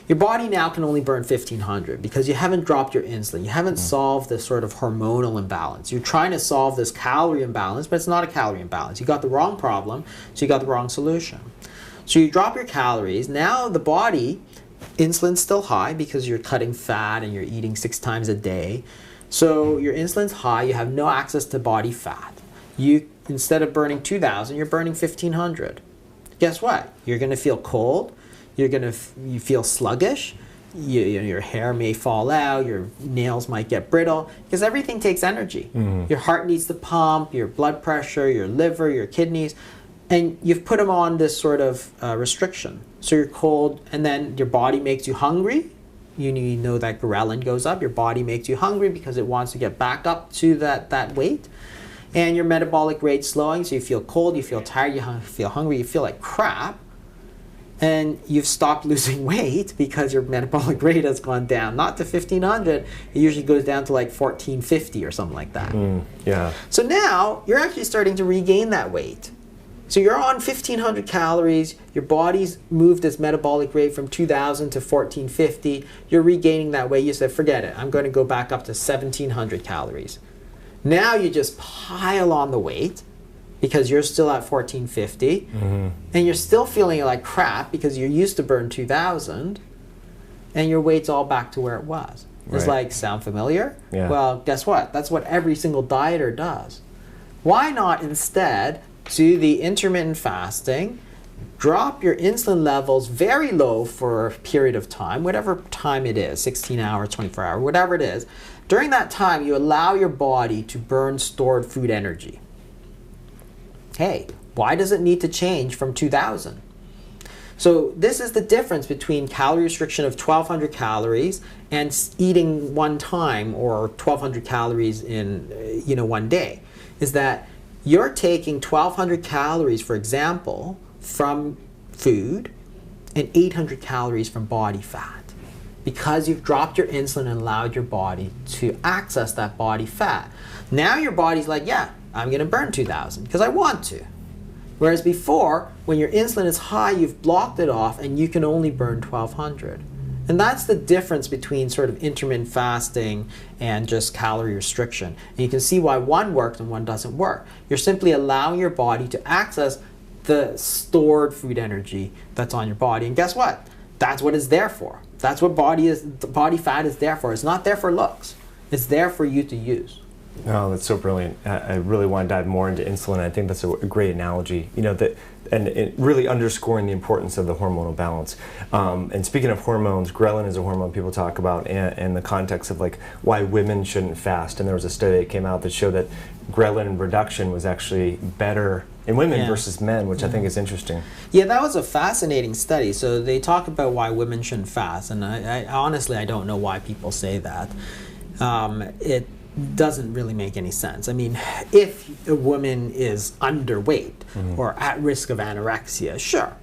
Your body now can only burn 1,500 because you haven't dropped your insulin. You haven't solved this sort of hormonal imbalance. You're trying to solve this calorie imbalance, but it's not a calorie imbalance. You got the wrong problem, so you got the wrong solution. So you drop your calories. Now the body, insulin's still high because you're cutting fat and you're eating 6 times a day. So your insulin's high, you have no access to body fat. You, instead of burning 2,000, you're burning 1,500. Guess what? You're going to feel cold. You feel sluggish. your hair may fall out, your nails might get brittle, because everything takes energy. Your heart needs to pump, your blood pressure, your liver, your kidneys, and you've put them on this sort of restriction. So you're cold, and then your body makes you hungry. You know that ghrelin goes up. Your body makes you hungry because it wants to get back up to that weight. And your metabolic rate's slowing, so you feel cold, you feel tired, you feel hungry, you feel like crap. And you've stopped losing weight because your metabolic rate has gone down. Not to 1500, it usually goes down to like 1450 or something like that. Yeah. So now you're actually starting to regain that weight. So you're on 1500 calories, your body's moved its metabolic rate from 2000 to 1450, you're regaining that weight. You said, forget it, I'm going to go back up to 1700 calories. Now you just pile on the weight because you're still at 1450, and you're still feeling like crap because you're used to burn 2000, and your weight's all back to where it was. It's like, sound familiar? Yeah. Well, guess what? That's what every single dieter does. Why not instead do the intermittent fasting, drop your insulin levels very low for a period of time, whatever time it is, 16 hours, 24 hours, whatever it is. During that time, you allow your body to burn stored food energy. Hey, why does it need to change from 2000? So this is the difference between calorie restriction of 1200 calories and eating one time, or 1200 calories in one day, is that you're taking 1200 calories, for example, from food and 800 calories from body fat, because you've dropped your insulin and allowed your body to access that body fat. Now your body's like, yeah, I'm going to burn 2000 because I want to. Whereas before, when your insulin is high, you've blocked it off and you can only burn 1200. And that's the difference between sort of intermittent fasting and just calorie restriction. And you can see why one works and one doesn't work. You're simply allowing your body to access the stored food energy that's on your body. And guess what? That's what it's there for. That's what body fat is there for. It's not there for looks. It's there for you to use. Oh, that's so brilliant. I really want to dive more into insulin. I think that's a great analogy. And it really underscoring the importance of the hormonal balance. And speaking of hormones, ghrelin is a hormone people talk about, and the context of like why women shouldn't fast. And there was a study that came out that showed that ghrelin reduction was actually better in women versus men, which I think is interesting. Yeah, that was a fascinating study. So they talk about why women shouldn't fast, and I honestly, I don't know why people say that. It doesn't really make any sense. I mean, if a woman is underweight or at risk of anorexia, sure,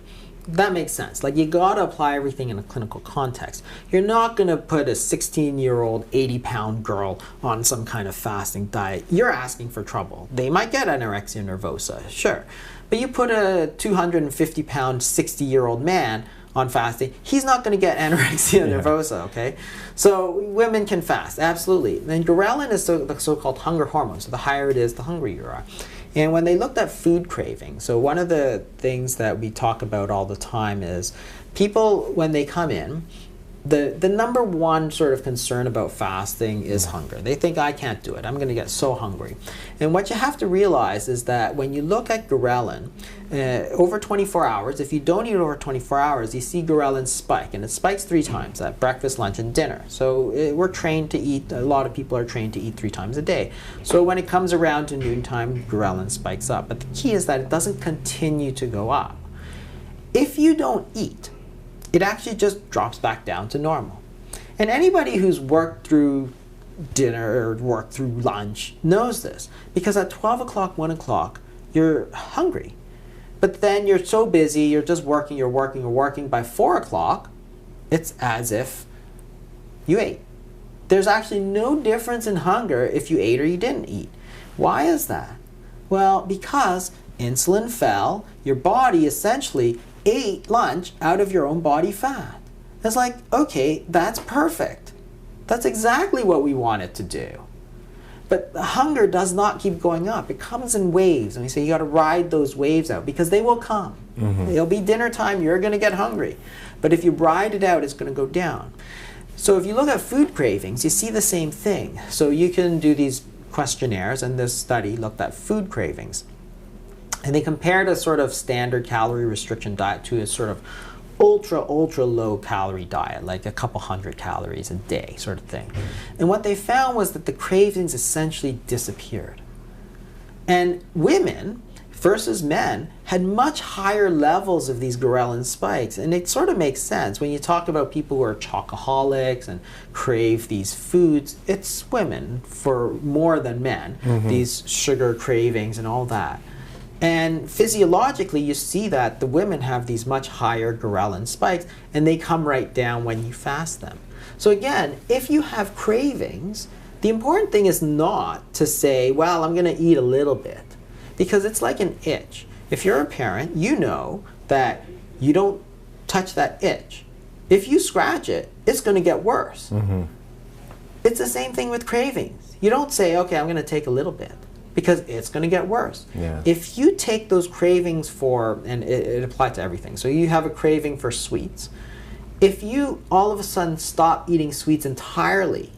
that makes sense. Like, you gotta apply everything in a clinical context. You're not gonna put a 16-year-old, 80-pound girl on some kind of fasting diet. You're asking for trouble. They might get anorexia nervosa, sure. But you put a 250-pound, 60-year-old man on fasting, he's not going to get anorexia nervosa, okay? So women can fast, absolutely. And ghrelin is the so-called hunger hormone, so the higher it is, the hungrier you are. And when they looked at food craving, so one of the things that we talk about all the time is people, when they come in, the number one sort of concern about fasting is hunger. They think, I can't do it, I'm going to get so hungry. And what you have to realize is that when you look at ghrelin, over 24 hours, if you don't eat over 24 hours, you see ghrelin spike, and it spikes 3 times, at breakfast, lunch, and dinner. So we're trained to eat, a lot of people are trained to eat 3 times a day. So when it comes around to noontime, ghrelin spikes up. But the key is that it doesn't continue to go up. If you don't eat, it actually just drops back down to normal. And anybody who's worked through dinner or worked through lunch knows this, because at 12 o'clock, 1 o'clock, you're hungry. But then you're so busy, you're just working, you're working. By 4 o'clock, it's as if you ate. There's actually no difference in hunger if you ate or you didn't eat. Why is that? Well, because insulin fell, your body essentially ate lunch out of your own body fat. It's like, okay, that's perfect. That's exactly what we want it to do. But the hunger does not keep going up. It comes in waves, and we say you got to ride those waves out, because they will come. It'll be dinner time, you're going to get hungry. But if you ride it out, it's going to go down. So if you look at food cravings, you see the same thing. So you can do these questionnaires, and this study looked at food cravings. And they compared a sort of standard calorie restriction diet to a sort of ultra low calorie diet, like a couple hundred calories a day sort of thing. And what they found was that the cravings essentially disappeared. And women versus men had much higher levels of these ghrelin spikes. And it sort of makes sense when you talk about people who are chocoholics and crave these foods. It's women for more than men, these sugar cravings and all that. And physiologically, you see that the women have these much higher ghrelin spikes, and they come right down when you fast them. So again, if you have cravings, the important thing is not to say, well, I'm going to eat a little bit, because it's like an itch. If you're a parent, you know that you don't touch that itch. If you scratch it, it's going to get worse. It's the same thing with cravings. You don't say, okay, I'm going to take a little bit, because it's going to get worse. Yeah. If you take those cravings for, and it applies to everything, so you have a craving for sweets, if you all of a sudden stop eating sweets entirely,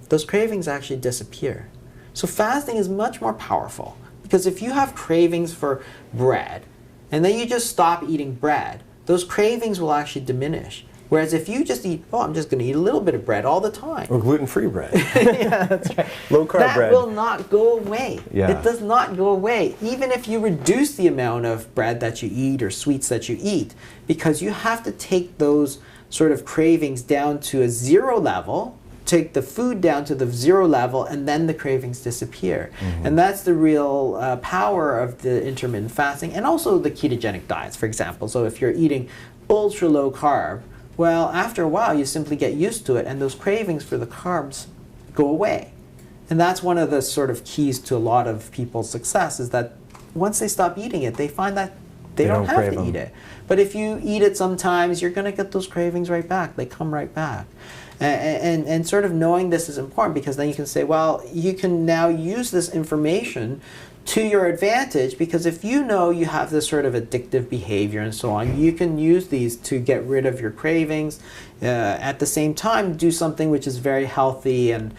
those cravings actually disappear. So fasting is much more powerful, because if you have cravings for bread, and then you just stop eating bread, those cravings will actually diminish. Whereas if you just eat, oh, I'm just going to eat a little bit of bread all the time. Or gluten-free bread. Yeah, that's right. Low-carb bread. That will not go away. Yeah. It does not go away. Even if you reduce the amount of bread that you eat or sweets that you eat, because you have to take those sort of cravings down to a zero level, take the food down to the zero level, and then the cravings disappear. And that's the real power of the intermittent fasting, and also the ketogenic diets, for example. So if you're eating ultra low carb, well, after a while, you simply get used to it, and those cravings for the carbs go away. And that's one of the sort of keys to a lot of people's success, is that once they stop eating it, they find that they don't have to eat it. But if you eat it sometimes, you're going to get those cravings right back. They come right back. And sort of knowing this is important, because then you can say, well, you can now use this information to your advantage, because if you know you have this sort of addictive behavior and so on, you can use these to get rid of your cravings. At the same time, do something which is very healthy and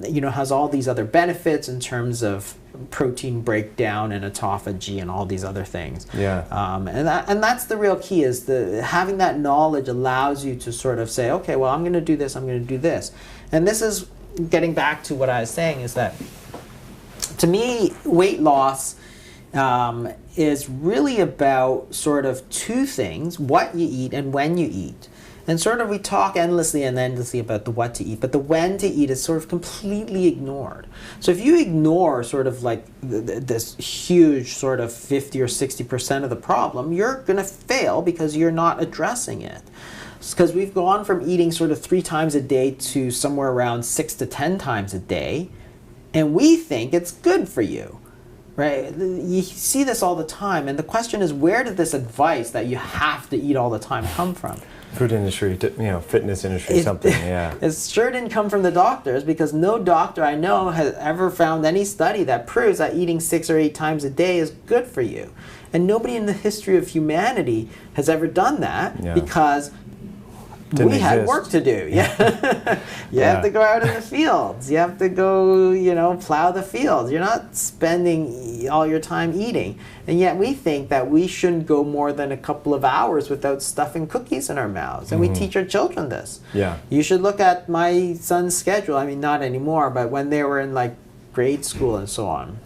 you know, has all these other benefits in terms of protein breakdown and autophagy and all these other things. Yeah. And that's the real key, is having that knowledge allows you to sort of say, okay, well, I'm going to do this, I'm going to do this. And this is getting back to what I was saying, is that to me, weight loss is really about sort of two things: what you eat and when you eat. And sort of we talk endlessly and endlessly about the what to eat, but the when to eat is sort of completely ignored. So if you ignore sort of like this huge sort of 50 or 60% of the problem, you're going to fail, because you're not addressing it. Because we've gone from eating sort of 3 times a day to somewhere around 6 to 10 times a day, and we think it's good for you, right? You see this all the time, and the question is, where did this advice that you have to eat all the time come from? Food industry, you know, fitness industry, something, yeah. It sure didn't come from the doctors, because no doctor I know has ever found any study that proves that eating 6 or 8 times a day is good for you. And nobody in the history of humanity has ever done that, because we had work to do. Yeah. You have to go out in the fields. You have to go, you know, plow the fields. You're not spending all your time eating. And yet we think that we shouldn't go more than a couple of hours without stuffing cookies in our mouths. And we teach our children this. Yeah. You should look at my son's schedule. I mean, not anymore, but when they were in like grade school and so on.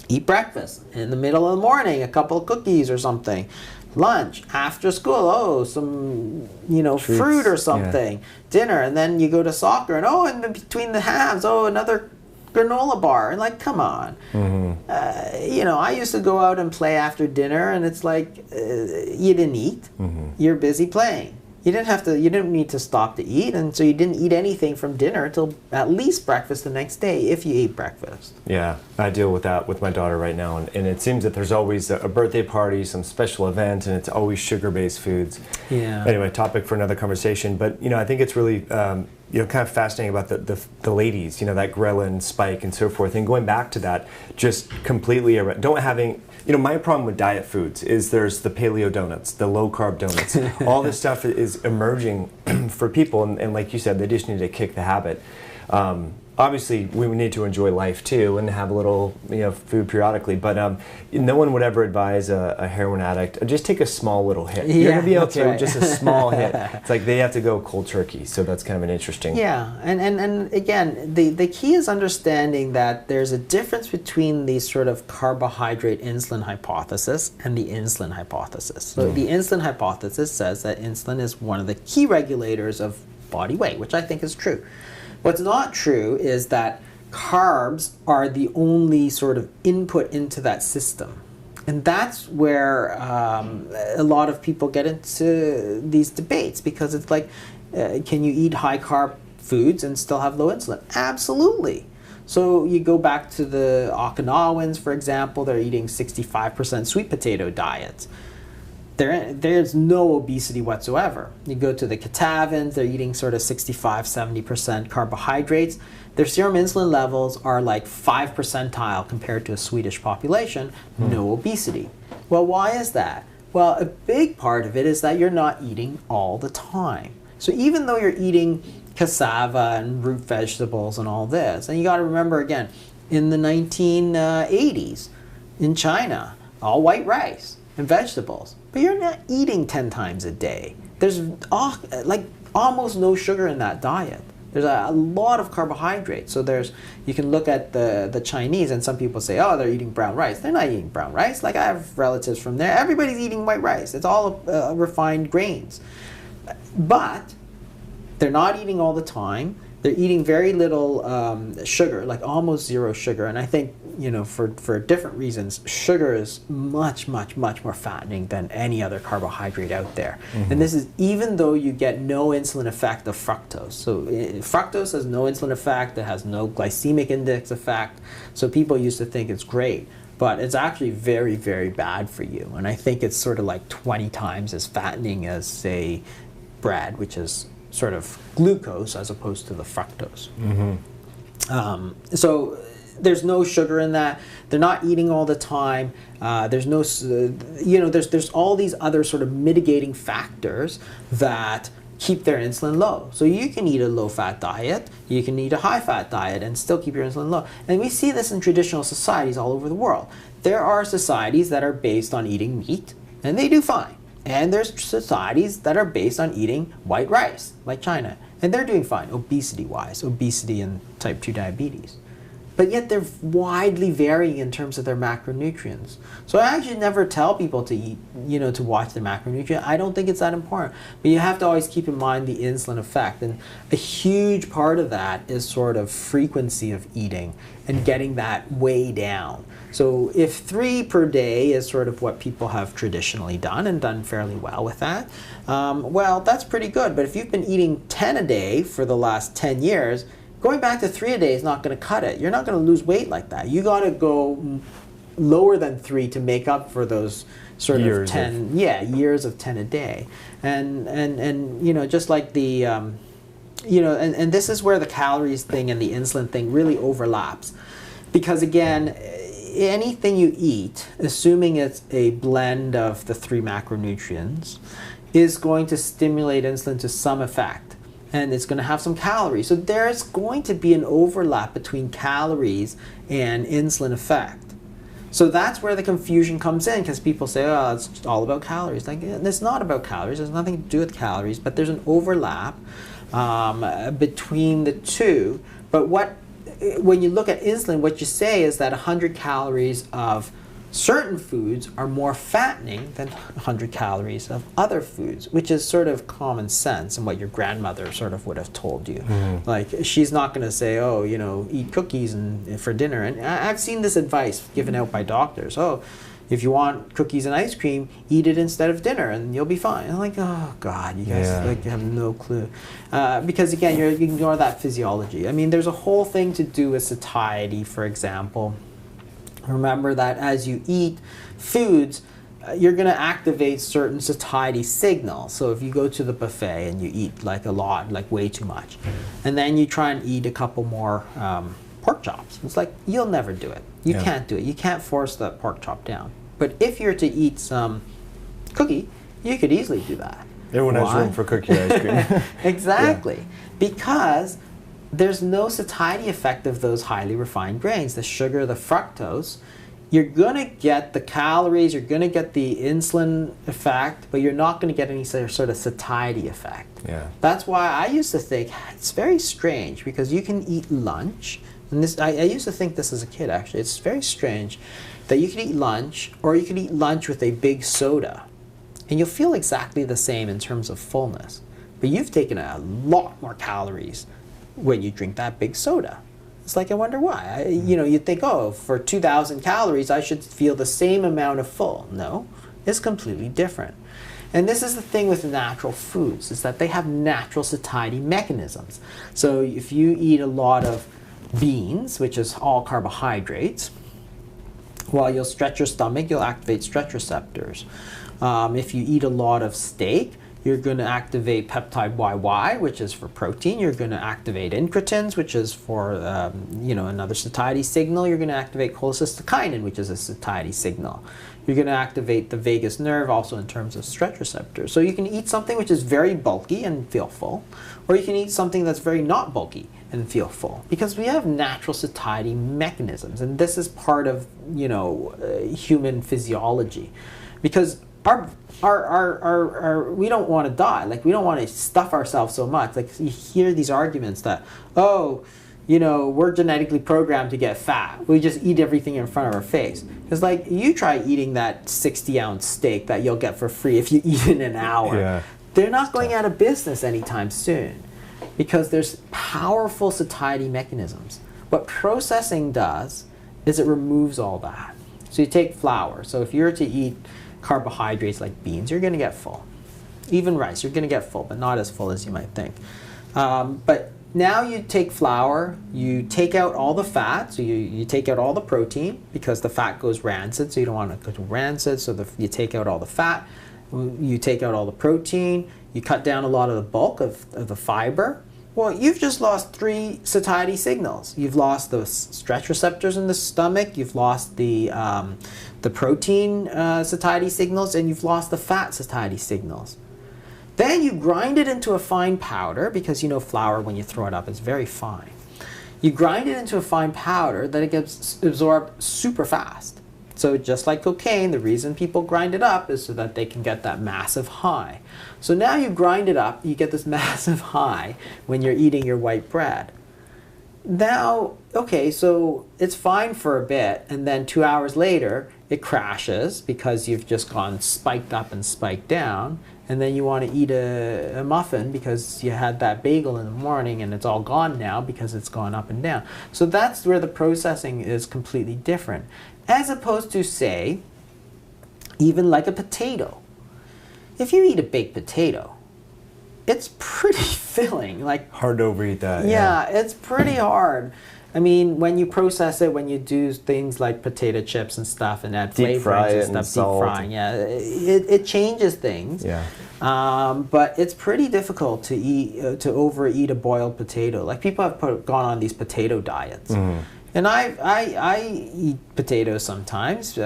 Eat breakfast. In the middle of the morning, a couple of cookies or something. Lunch, after school, oh, some, you know, treats, fruit or something. Dinner, and then you go to soccer, and oh, in between the halves, oh, another granola bar. And like, come on. You know, I used to go out and play after dinner, and it's like, you didn't eat. You're busy playing. You didn't need to stop to eat, and so you didn't eat anything from dinner until at least breakfast the next day, if you ate breakfast. Yeah, I deal with that with my daughter right now, and it seems that there's always a birthday party, some special event, and it's always sugar-based foods. Yeah. Anyway, topic for another conversation, but you know, I think it's really you know, kind of fascinating about the ladies, you know, that ghrelin spike and so forth, and going back to that, just completely you know, my problem with diet foods is there's the paleo donuts, the low carb donuts. All this stuff is emerging for people, and like you said, they just need to kick the habit. Obviously, we need to enjoy life too and have a little, food periodically. But no one would ever advise a heroin addict just take a small little hit. You're gonna be okay with just a small hit. It's like they have to go cold turkey. So that's kind of an interesting. Yeah, and again, the key is understanding that there's a difference between the sort of carbohydrate insulin hypothesis and the insulin hypothesis. So the insulin hypothesis says that insulin is one of the key regulators of body weight, which I think is true. What's not true is that carbs are the only sort of input into that system. And that's where a lot of people get into these debates, because it's like, can you eat high carb foods and still have low insulin? Absolutely. So you go back to the Okinawans, for example, they're eating 65% sweet potato diets. There's no obesity whatsoever. You go to the Kitavans, they're eating sort of 65–70% carbohydrates. Their serum insulin levels are like 5 percentile compared to a Swedish population, no obesity. Well, why is that? Well, a big part of it is that you're not eating all the time. So even though you're eating cassava and root vegetables and all this, and you got to remember again, in the 1980s in China, all white rice and vegetables. But you're not eating 10 times a day. There's like almost no sugar in that diet. There's a lot of carbohydrates. So you can look at the Chinese, and some people say, oh, they're eating brown rice. They're not eating brown rice. Like I have relatives from there. Everybody's eating white rice. It's all refined grains. But they're not eating all the time. They're eating very little sugar, like almost zero sugar. And I think, for different reasons, sugar is much, much, much more fattening than any other carbohydrate out there. And this is even though you get no insulin effect of fructose. So fructose has no insulin effect. It has no glycemic index effect. So people used to think it's great. But it's actually very, very bad for you. And I think it's sort of like 20 times as fattening as, say, bread, which is sort of glucose as opposed to the fructose. So there's no sugar in that. They're not eating all the time. There's no, there's all these other sort of mitigating factors that keep their insulin low. So you can eat a low-fat diet, you can eat a high-fat diet and still keep your insulin low. And we see this in traditional societies all over the world. There are societies that are based on eating meat, and they do fine. And there's societies that are based on eating white rice, like China, and they're doing fine, obesity-wise, obesity and type 2 diabetes. But yet they're widely varying in terms of their macronutrients. So I actually never tell people to eat, to watch the macronutrient. I don't think it's that important. But you have to always keep in mind the insulin effect. And a huge part of that is sort of frequency of eating and getting that way down. So if 3 per day is sort of what people have traditionally done and done fairly well with that, well, that's pretty good. But if you've been eating 10 a day for the last 10 years, going back to 3 a day is not going to cut it. You're not going to lose weight like that. You got to go lower than 3 to make up for those sort of 10 years of 10 a day. And just like the and this is where the calories thing and the insulin thing really overlaps, because again, anything you eat, assuming it's a blend of the 3 macronutrients, is going to stimulate insulin to some effect. And it's going to have some calories. So there's going to be an overlap between calories and insulin effect. So that's where the confusion comes in, because people say, oh, it's all about calories. Like, it's not about calories. There's nothing to do with calories, but there's an overlap between the two. But when you look at insulin, what you say is that 100 calories of certain foods are more fattening than 100 calories of other foods, which is sort of common sense and what your grandmother sort of would have told you. Like, she's not going to say, oh, eat cookies for dinner. And I've seen this advice given out by doctors. Oh, if you want cookies and ice cream, eat it instead of dinner and you'll be fine. I'm like, oh God, you guys have no clue. Because again, you ignore that physiology. I mean, there's a whole thing to do with satiety, for example. Remember that as you eat foods, you're going to activate certain satiety signals. So if you go to the buffet and you eat like a lot, like way too much, and then you try and eat a couple more pork chops, it's like you'll never do it. You can't do it. You can't force that pork chop down. But if you're to eat some cookie, you could easily do that. Everyone has room for cookie ice cream. Exactly. Because there's no satiety effect of those highly refined grains, the sugar, the fructose. You're going to get the calories, you're going to get the insulin effect, but you're not going to get any sort of satiety effect. Yeah. That's why I used to think it's very strange, because you can eat lunch, and this I used to think this as a kid actually. It's very strange that you can eat lunch, or you can eat lunch with a big soda, and you'll feel exactly the same in terms of fullness. But you've taken a lot more calories when you drink that big soda. It's like, I wonder why. You'd think, oh, for 2,000 calories, I should feel the same amount of full. No, it's completely different. And this is the thing with natural foods, is that they have natural satiety mechanisms. So if you eat a lot of beans, which is all carbohydrates, while you'll stretch your stomach, you'll activate stretch receptors. If you eat a lot of steak, you're going to activate peptide YY, which is for protein. You're going to activate incretins, which is for another satiety signal. You're going to activate cholecystokinin, which is a satiety signal. You're going to activate the vagus nerve, also in terms of stretch receptors. So you can eat something which is very bulky and feel full, or you can eat something that's very not bulky and feel full, because we have natural satiety mechanisms, and this is part of human physiology, because we don't want to die. Like, we don't want to stuff ourselves so much. Like, you hear these arguments that, oh, we're genetically programmed to get fat. We just eat everything in front of our face. It's like, you try eating that 60-ounce steak that you'll get for free if you eat it in an hour. Yeah. They're not going out of business anytime soon, because there's powerful satiety mechanisms. What processing does is it removes all that. So you take flour. So if you're to eat carbohydrates like beans, you're going to get full. Even rice, you're going to get full, but not as full as you might think. But now you take flour, you take out all the fat, so you take out all the protein, because the fat goes rancid, so you don't want it to go rancid, so you take out all the fat, you take out all the protein, you cut down a lot of the bulk of the fiber. Well, you've just lost 3 satiety signals. You've lost the stretch receptors in the stomach, you've lost the protein satiety signals, and you've lost the fat satiety signals. Then you grind it into a fine powder, because flour, when you throw it up, is very fine. You grind it into a fine powder that it gets absorbed super fast. So just like cocaine, the reason people grind it up is so that they can get that massive high. So now you grind it up, you get this massive high when you're eating your white bread. Now, okay, so it's fine for a bit, and then 2 hours later, it crashes because you've just gone spiked up and spiked down, and then you want to eat a muffin because you had that bagel in the morning and it's all gone now because it's gone up and down. So that's where the processing is completely different. As opposed to, say, even like a potato. If you eat a baked potato, it's pretty filling. Like, hard to overeat that. Yeah, it's pretty hard. I mean, when you process it, when you do things like potato chips and stuff and add flavorings and stuff, deep frying, yeah, it changes things. Yeah. But it's pretty difficult to eat, to overeat a boiled potato. Like, people have gone on these potato diets. Mm-hmm. And I eat potatoes sometimes.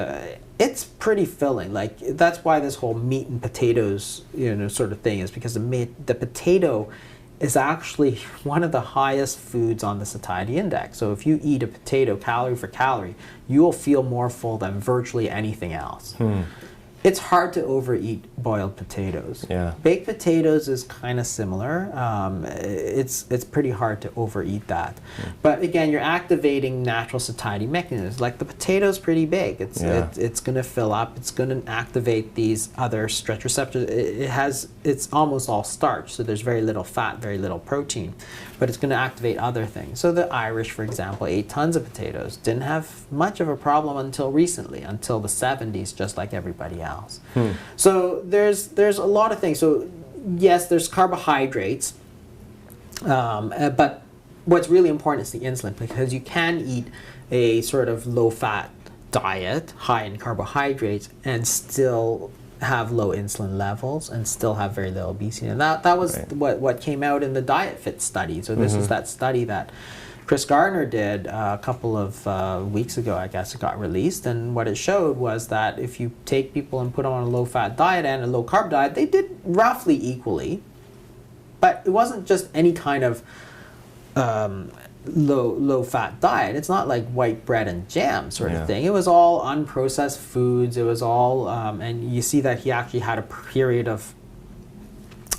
It's pretty filling. Like, that's why this whole meat and potatoes, sort of thing is, because the potato is actually one of the highest foods on the satiety index. So if you eat a potato calorie for calorie, you will feel more full than virtually anything else. It's hard to overeat boiled potatoes. Yeah. Baked potatoes is kind of similar. It's pretty hard to overeat that. But again, you're activating natural satiety mechanisms. Like, the potato's pretty big. It's going to fill up. It's going to activate these other stretch receptors. It's almost all starch, so there's very little fat, very little protein. But it's going to activate other things. So the Irish, for example, ate tons of potatoes. Didn't have much of a problem until recently, until the 70s, just like everybody else. So there's a lot of things. So yes, there's carbohydrates, but what's really important is the insulin, because you can eat a sort of low-fat diet, high in carbohydrates, and still have low insulin levels and still have very little obesity. And that was what came out in the Diet Fit study. So this is that study that Chris Gardner did a couple of weeks ago, I guess it got released, and what it showed was that if you take people and put them on a low-fat diet and a low-carb diet, they did roughly equally, but it wasn't just any kind of low fat diet. It's not like white bread and jam sort of thing. It was all unprocessed foods. It was all, and you see that he actually had a period of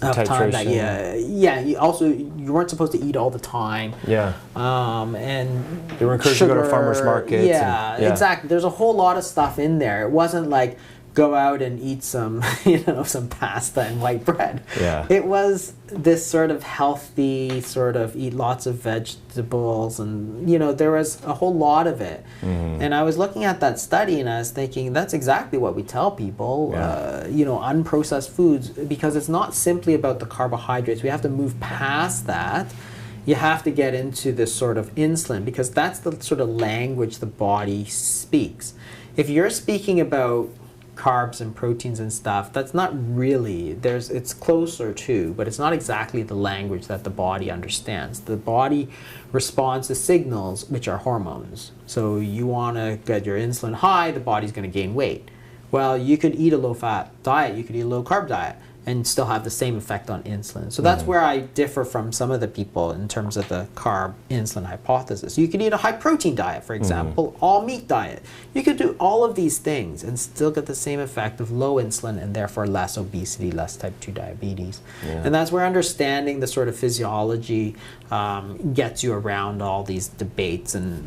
time that you weren't supposed to eat all the time. And they were encouraged to go to farmers markets. Exactly. There's a whole lot of stuff in there. It wasn't like go out and eat some, some pasta and white bread. It was this sort of healthy, sort of eat lots of vegetables, and there was a whole lot of it. And I was looking at that study and I was thinking that's exactly what we tell people, unprocessed foods, because it's not simply about the carbohydrates. We have to move past that. You have to get into this sort of insulin, because that's the sort of language the body speaks. If you're speaking about carbs and proteins and stuff, that's not really, it's closer to, but it's not exactly the language that the body understands. The body responds to signals, which are hormones. So you want to get your insulin high, the body's going to gain weight. Well, you could eat a low-fat diet, you could eat a low-carb diet, and still have the same effect on insulin. So that's where I differ from some of the people in terms of the carb insulin hypothesis. You could eat a high protein diet, for example, all meat diet. You could do all of these things and still get the same effect of low insulin and therefore less obesity, less type 2 diabetes. And that's where understanding the sort of physiology gets you around all these debates and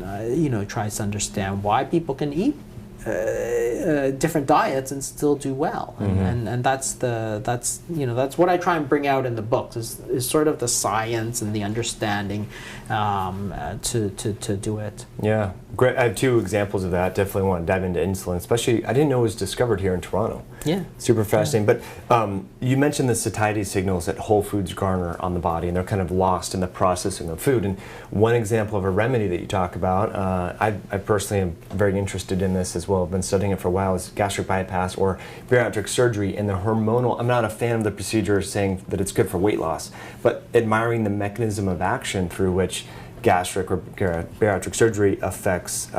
tries to understand why people can eat different diets and still do well, and that's what I try and bring out in the books is sort of the science and the understanding to do it. Yeah, great. I have two examples of that. Definitely want to dive into insulin, especially I didn't know it was discovered here in Toronto. Super fascinating. But you mentioned the satiety signals that whole foods garner on the body, and they're kind of lost in the processing of food. And one example of a remedy that you talk about, I personally am very interested in this as well. I've been studying it for a while, is gastric bypass or bariatric surgery, and the hormonal. I'm not a fan of the procedure saying that it's good for weight loss, but admiring the mechanism of action through which gastric or bariatric surgery affects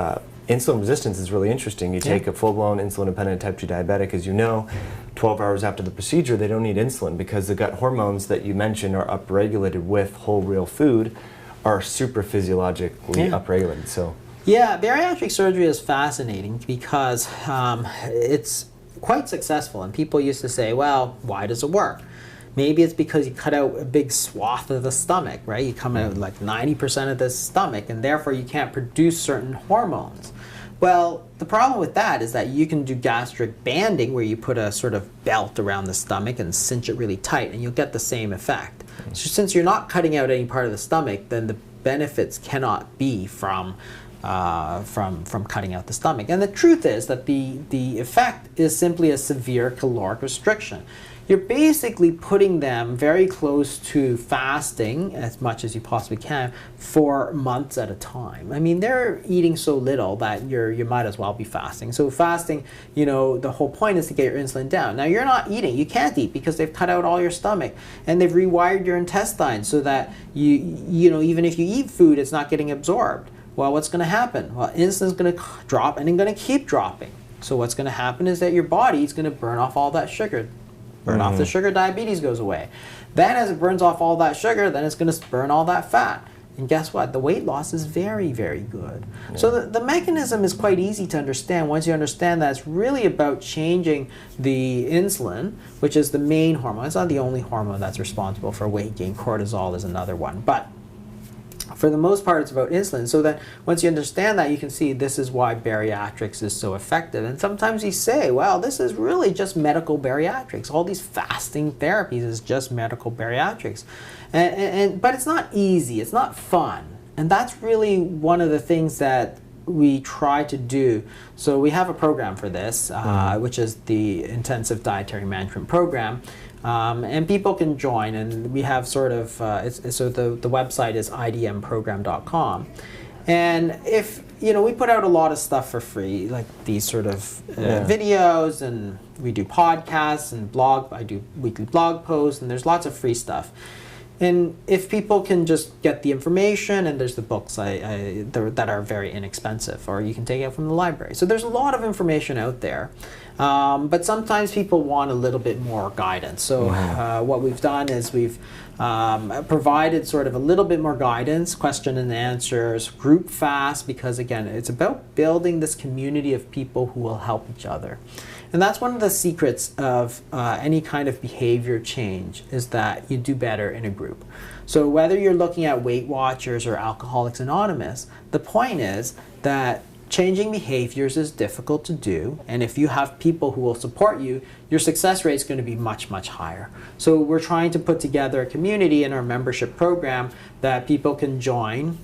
insulin resistance is really interesting. You take a full-blown insulin-dependent type 2 diabetic, as you know, 12 hours after the procedure, they don't need insulin because the gut hormones that you mentioned are upregulated with whole real food are super physiologically upregulated. So. Yeah, bariatric surgery is fascinating because it's quite successful, and people used to say, well, why does it work? Maybe it's because you cut out a big swath of the stomach, right? You come out like 90% of the stomach, and therefore you can't produce certain hormones. Well, the problem with that is that you can do gastric banding, where you put a sort of belt around the stomach and cinch it really tight, and you'll get the same effect. So since you're not cutting out any part of the stomach, then the benefits cannot be from cutting out the stomach. And the truth is that the effect is simply a severe caloric restriction. You're basically putting them very close to fasting as much as you possibly can for months at a time. I mean, they're eating so little that you might as well be fasting. So fasting, the whole point is to get your insulin down. Now, you're not eating. You can't eat because they've cut out all your stomach and they've rewired your intestines so that even if you eat food, it's not getting absorbed. Well, what's going to happen? Well, insulin's going to drop and it's going to keep dropping. So what's going to happen is that your body is going to burn off all that sugar. Burn off the sugar, diabetes goes away. Then as it burns off all that sugar, then it's going to burn all that fat. And guess what? The weight loss is very, very good. So the mechanism is quite easy to understand once you understand that it's really about changing the insulin, which is the main hormone. It's not the only hormone that's responsible for weight gain. Cortisol is another one. But for the most part, it's about insulin. So that once you understand that, you can see this is why bariatrics is so effective. And sometimes you say, well, this is really just medical bariatrics. All these fasting therapies is just medical bariatrics. But it's not easy. It's not fun. And that's really one of the things that we try to do. So we have a program for this, which is the Intensive Dietary Management Program. And people can join, and we have sort of, so the website is idmprogram.com. And if, we put out a lot of stuff for free, like these sort of videos, and we do podcasts and I do weekly blog posts, and there's lots of free stuff. And if people can just get the information, and there's the books that are very inexpensive, or you can take it from the library. So there's a lot of information out there. But sometimes people want a little bit more guidance. So what we've done is we've provided sort of a little bit more guidance, question and answers, group fast, because again, it's about building this community of people who will help each other. And that's one of the secrets of any kind of behavior change, is that you do better in a group. So whether you're looking at Weight Watchers or Alcoholics Anonymous, the point is that changing behaviors is difficult to do, and if you have people who will support you, your success rate is going to be much, much higher. So we're trying to put together a community in our membership program that people can join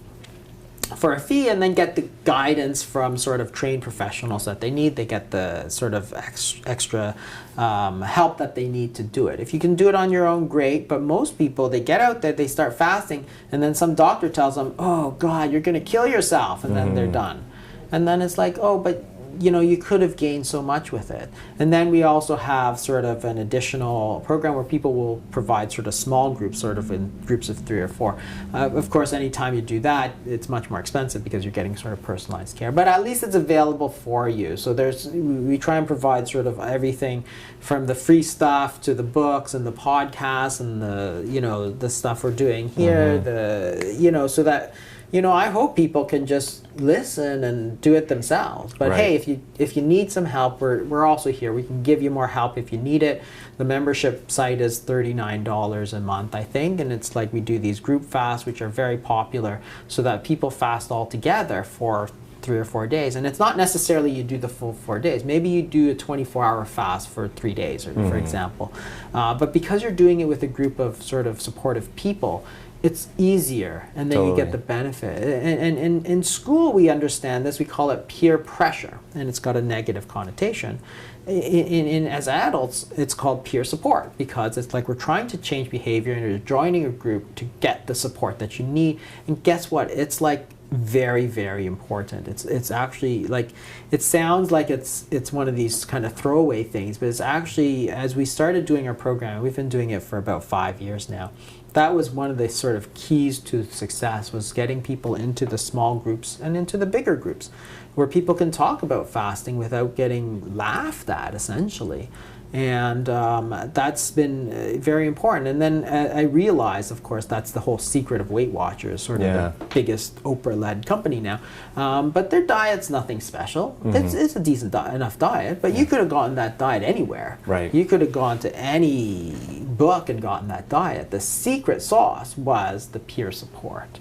for a fee and then get the guidance from sort of trained professionals that they need. They get the sort of extra help that they need to do it. If you can do it on your own, great, but most people, they get out there, they start fasting, and then some doctor tells them, oh God, you're going to kill yourself, and then they're done. And then it's like, oh, but you know, you could have gained so much with it. And then we also have sort of an additional program where people will provide sort of small groups, sort of in groups of 3 or 4. Of course, anytime you do that, it's much more expensive because you're getting sort of personalized care. But at least it's available for you. So we try and provide sort of everything from the free stuff to the books and the podcasts and the, you know, the stuff we're doing here, so that, you know, I hope people can just listen and do it themselves. But hey, if you need some help, we're also here. We can give you more help if you need it. The membership site is $39 a month, I think, and it's like we do these group fasts, which are very popular, so that people fast all together for 3 or 4 days. And it's not necessarily you do the full 4 days. Maybe you do a 24-hour fast for 3 days, or for example. But because you're doing it with a group of sort of supportive people, it's easier, and then you get the benefit. And in school, we understand this. We call it peer pressure, and it's got a negative connotation. As adults, it's called peer support, because it's like we're trying to change behavior, and you're joining a group to get the support that you need. And guess what? It's like very, very important. It's actually like, it sounds like it's one of these kind of throwaway things, but it's actually, as we started doing our program, we've been doing it for about 5 years now. That was one of the sort of keys to success, was getting people into the small groups and into the bigger groups, where people can talk about fasting without getting laughed at, essentially. And that's been very important. And then I realized, of course, that's the whole secret of Weight Watchers, sort of the biggest Oprah-led company now. But their diet's nothing special. It's a decent enough diet, but you could have gotten that diet anywhere. You could have gone to any book and gotten that diet. The secret sauce was the peer support.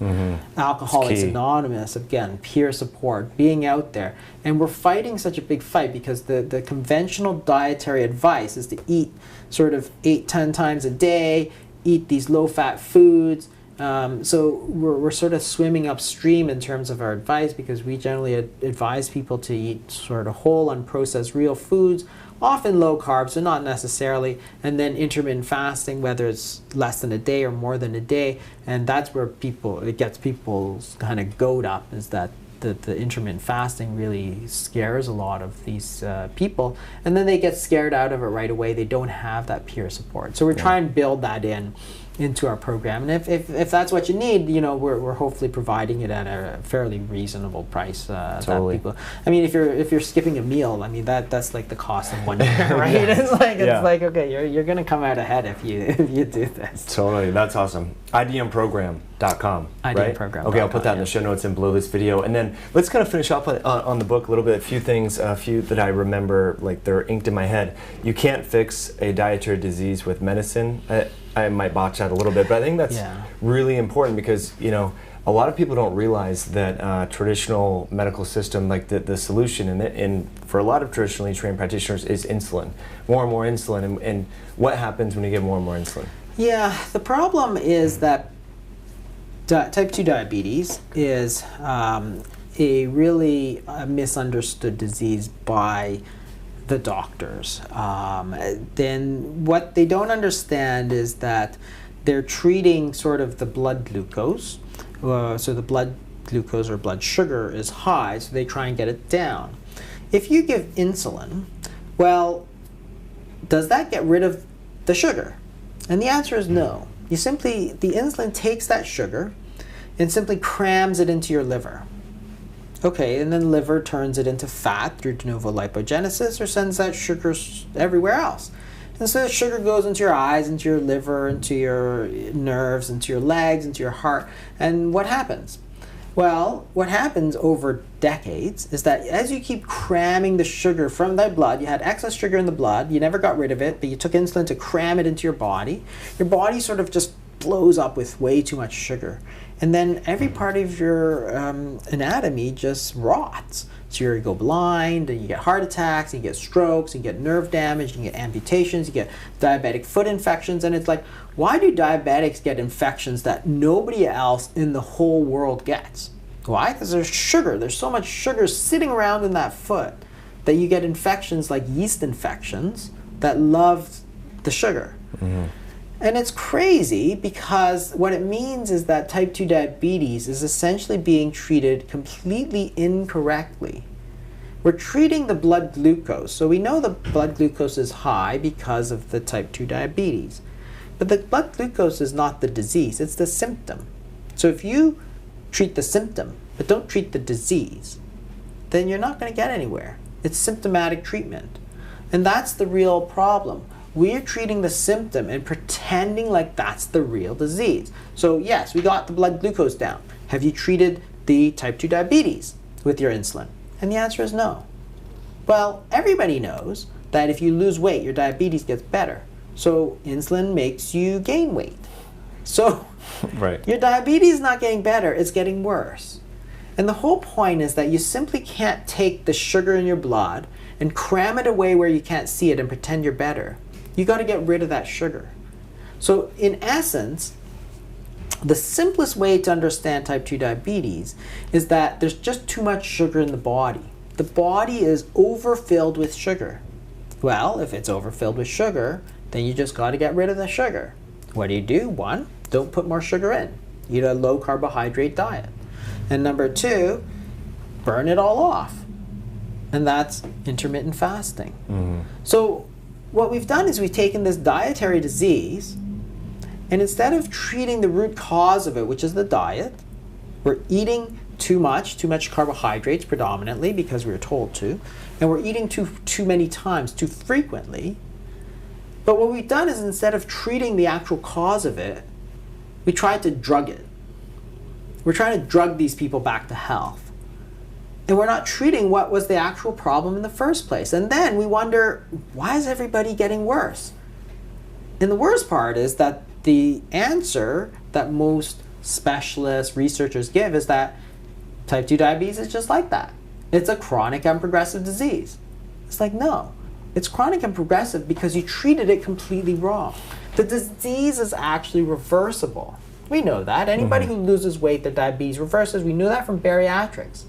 Alcoholics Anonymous, again, peer support, being out there. And we're fighting such a big fight because the conventional dietary advice is to eat sort of 8-10 times a day, eat these low-fat foods. So we're sort of swimming upstream in terms of our advice, because we generally advise people to eat sort of whole, unprocessed, real foods, often low carbs, so not necessarily, and then intermittent fasting, whether it's less than a day or more than a day. And that's where it gets people's kind of goat up, is that the intermittent fasting really scares a lot of these people, and then they get scared out of it right away. They don't have that peer support. So we're trying to build that into our program, and if that's what you need, you know, we're hopefully providing it at a fairly reasonable price. That people, I mean, if you're skipping a meal, I mean that's like the cost of 1 year, right? It's like okay, you're gonna come out ahead if you do this. Totally, that's awesome. IDMprogram.com, right? IDMprogram.com. Okay, I'll put that in the show notes and below this video, and then let's kind of finish off on the book a little bit. A few things, a few that I remember, like they're inked in my head. You can't fix a dietary disease with medicine. I might botch that a little bit, but I think that's really important, because, you know, a lot of people don't realize that traditional medical system, like the solution in for a lot of traditionally trained practitioners, is insulin. More and more insulin, and what happens when you get more and more insulin? Yeah, the problem is that type 2 diabetes is a really misunderstood disease by the doctors. Then what they don't understand is that they're treating sort of the blood glucose. So the blood glucose or blood sugar is high, so they try and get it down. If you give insulin, well, does that get rid of the sugar? And the answer is no. The insulin takes that sugar and simply crams it into your liver. Okay, and then liver turns it into fat through de novo lipogenesis or sends that sugar everywhere else. And so the sugar goes into your eyes, into your liver, into your nerves, into your legs, into your heart. And what happens? Well, what happens over decades is that as you keep cramming the sugar from thy blood, you had excess sugar in the blood, you never got rid of it, but you took insulin to cram it into your body sort of just blows up with way too much sugar. And then every part of your anatomy just rots. So you go blind, and you get heart attacks, and you get strokes, and you get nerve damage, and you get amputations, you get diabetic foot infections. And it's like, why do diabetics get infections that nobody else in the whole world gets? Why? Because there's sugar. There's so much sugar sitting around in that foot that you get infections like yeast infections that love the sugar. Mm-hmm. And it's crazy because what it means is that type 2 diabetes is essentially being treated completely incorrectly. We're treating the blood glucose. So we know the blood glucose is high because of the type 2 diabetes. But the blood glucose is not the disease, it's the symptom. So if you treat the symptom but don't treat the disease, then you're not going to get anywhere. It's symptomatic treatment. And that's the real problem. We're treating the symptom and pretending like that's the real disease. So yes, we got the blood glucose down. Have you treated the type 2 diabetes with your insulin? And the answer is no. Well, everybody knows that if you lose weight, your diabetes gets better. So insulin makes you gain weight. So right. Your diabetes is not getting better, it's getting worse. And the whole point is that you simply can't take the sugar in your blood and cram it away where you can't see it and pretend you're better. You got to get rid of that sugar. So in essence, the simplest way to understand type 2 diabetes is that there's just too much sugar in the body. The body is overfilled with sugar. Well, if it's overfilled with sugar, then you just got to get rid of the sugar. What do? One, don't put more sugar in. Eat a low carbohydrate diet. And number two, burn it all off. And that's intermittent fasting. Mm-hmm. So what we've done is we've taken this dietary disease, and instead of treating the root cause of it, which is the diet, we're eating too much carbohydrates predominantly because we were told to, and we're eating too many times, too frequently. But what we've done is instead of treating the actual cause of it, we tried to drug it. We're trying to drug these people back to health. And we're not treating what was the actual problem in the first place. And then we wonder, why is everybody getting worse? And the worst part is that the answer that most specialists, researchers give is that type 2 diabetes is just like that. It's a chronic and progressive disease. It's like, no. It's chronic and progressive because you treated it completely wrong. The disease is actually reversible. We know that. Anybody who loses weight, their diabetes reverses. We know that from bariatrics.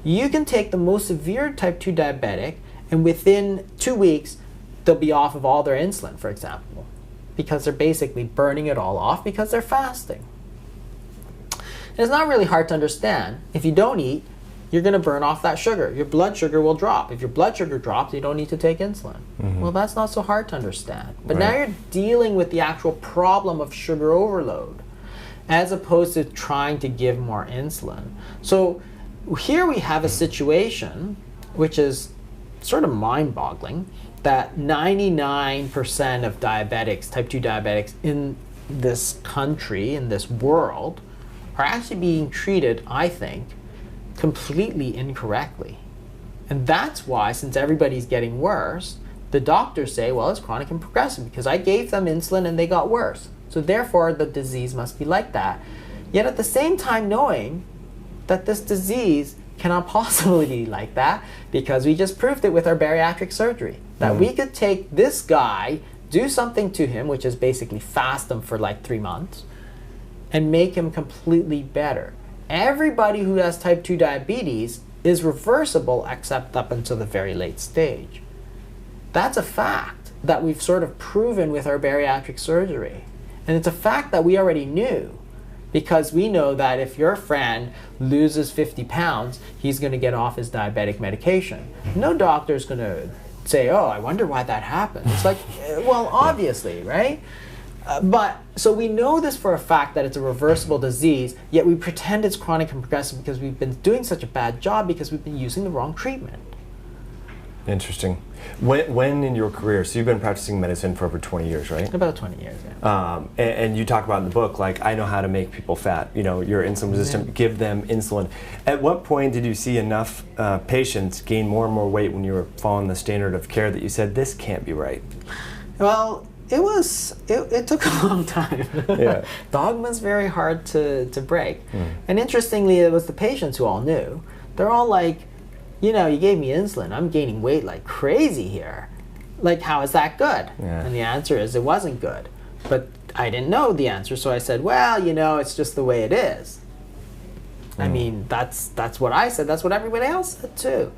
You can take the most severe type 2 diabetic, and within 2 weeks, they'll be off of all their insulin, for example, because they're basically burning it all off because they're fasting. And it's not really hard to understand. If you don't eat, you're going to burn off that sugar. Your blood sugar will drop. If your blood sugar drops, you don't need to take insulin. Mm-hmm. Well, that's not so hard to understand. But now you're dealing with the actual problem of sugar overload, as opposed to trying to give more insulin. So here we have a situation which is sort of mind-boggling, that 99% of diabetics, type 2 diabetics in this country, in this world, are actually being treated, I think, completely incorrectly. And that's why, since everybody's getting worse, the doctors say, well, it's chronic and progressive because I gave them insulin and they got worse. So therefore, the disease must be like that. Yet at the same time knowing that this disease cannot possibly be like that, because we just proved it with our bariatric surgery. That we could take this guy, do something to him, which is basically fast him for like 3 months, and make him completely better. Everybody who has type 2 diabetes is reversible except up until the very late stage. That's a fact that we've sort of proven with our bariatric surgery. And it's a fact that we already knew, because we know that if your friend loses 50 pounds, he's going to get off his diabetic medication. No doctor is going to say, oh, I wonder why that happened. It's like, well, obviously, right? So we know this for a fact that it's a reversible disease, yet we pretend it's chronic and progressive because we've been doing such a bad job because we've been using the wrong treatment. Interesting. When in your career, so you've been practicing medicine for over 20 years, right? About 20 years, yeah. And you talk about in the book, like, I know how to make people fat. You know, you're insulin resistant, give them insulin. At what point did you see enough patients gain more and more weight when you were following the standard of care that you said, this can't be right? Well, it took a long time. Yeah. Dogma's very hard to break. And interestingly, it was the patients who all knew. They're all like, you know, you gave me insulin. I'm gaining weight like crazy here. Like, how is that good? Yeah. And the answer is it wasn't good. But I didn't know the answer, so I said, well, you know, it's just the way it is. I mean, that's what I said. That's what everybody else said too.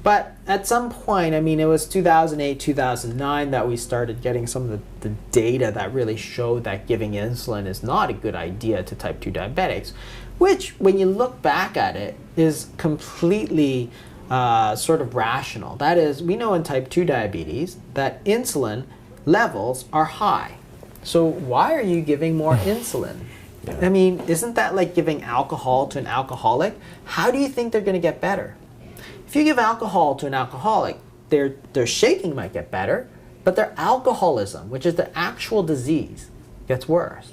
But at some point, I mean, it was 2008, 2009 that we started getting some of the data that really showed that giving insulin is not a good idea to type 2 diabetics, which, when you look back at it, is completely sort of rational. That is, we know in type 2 diabetes that insulin levels are high. So why are you giving more insulin? Yeah. I mean, isn't that like giving alcohol to an alcoholic? How do you think they're going to get better? If you give alcohol to an alcoholic, their shaking might get better, but their alcoholism, which is the actual disease, gets worse.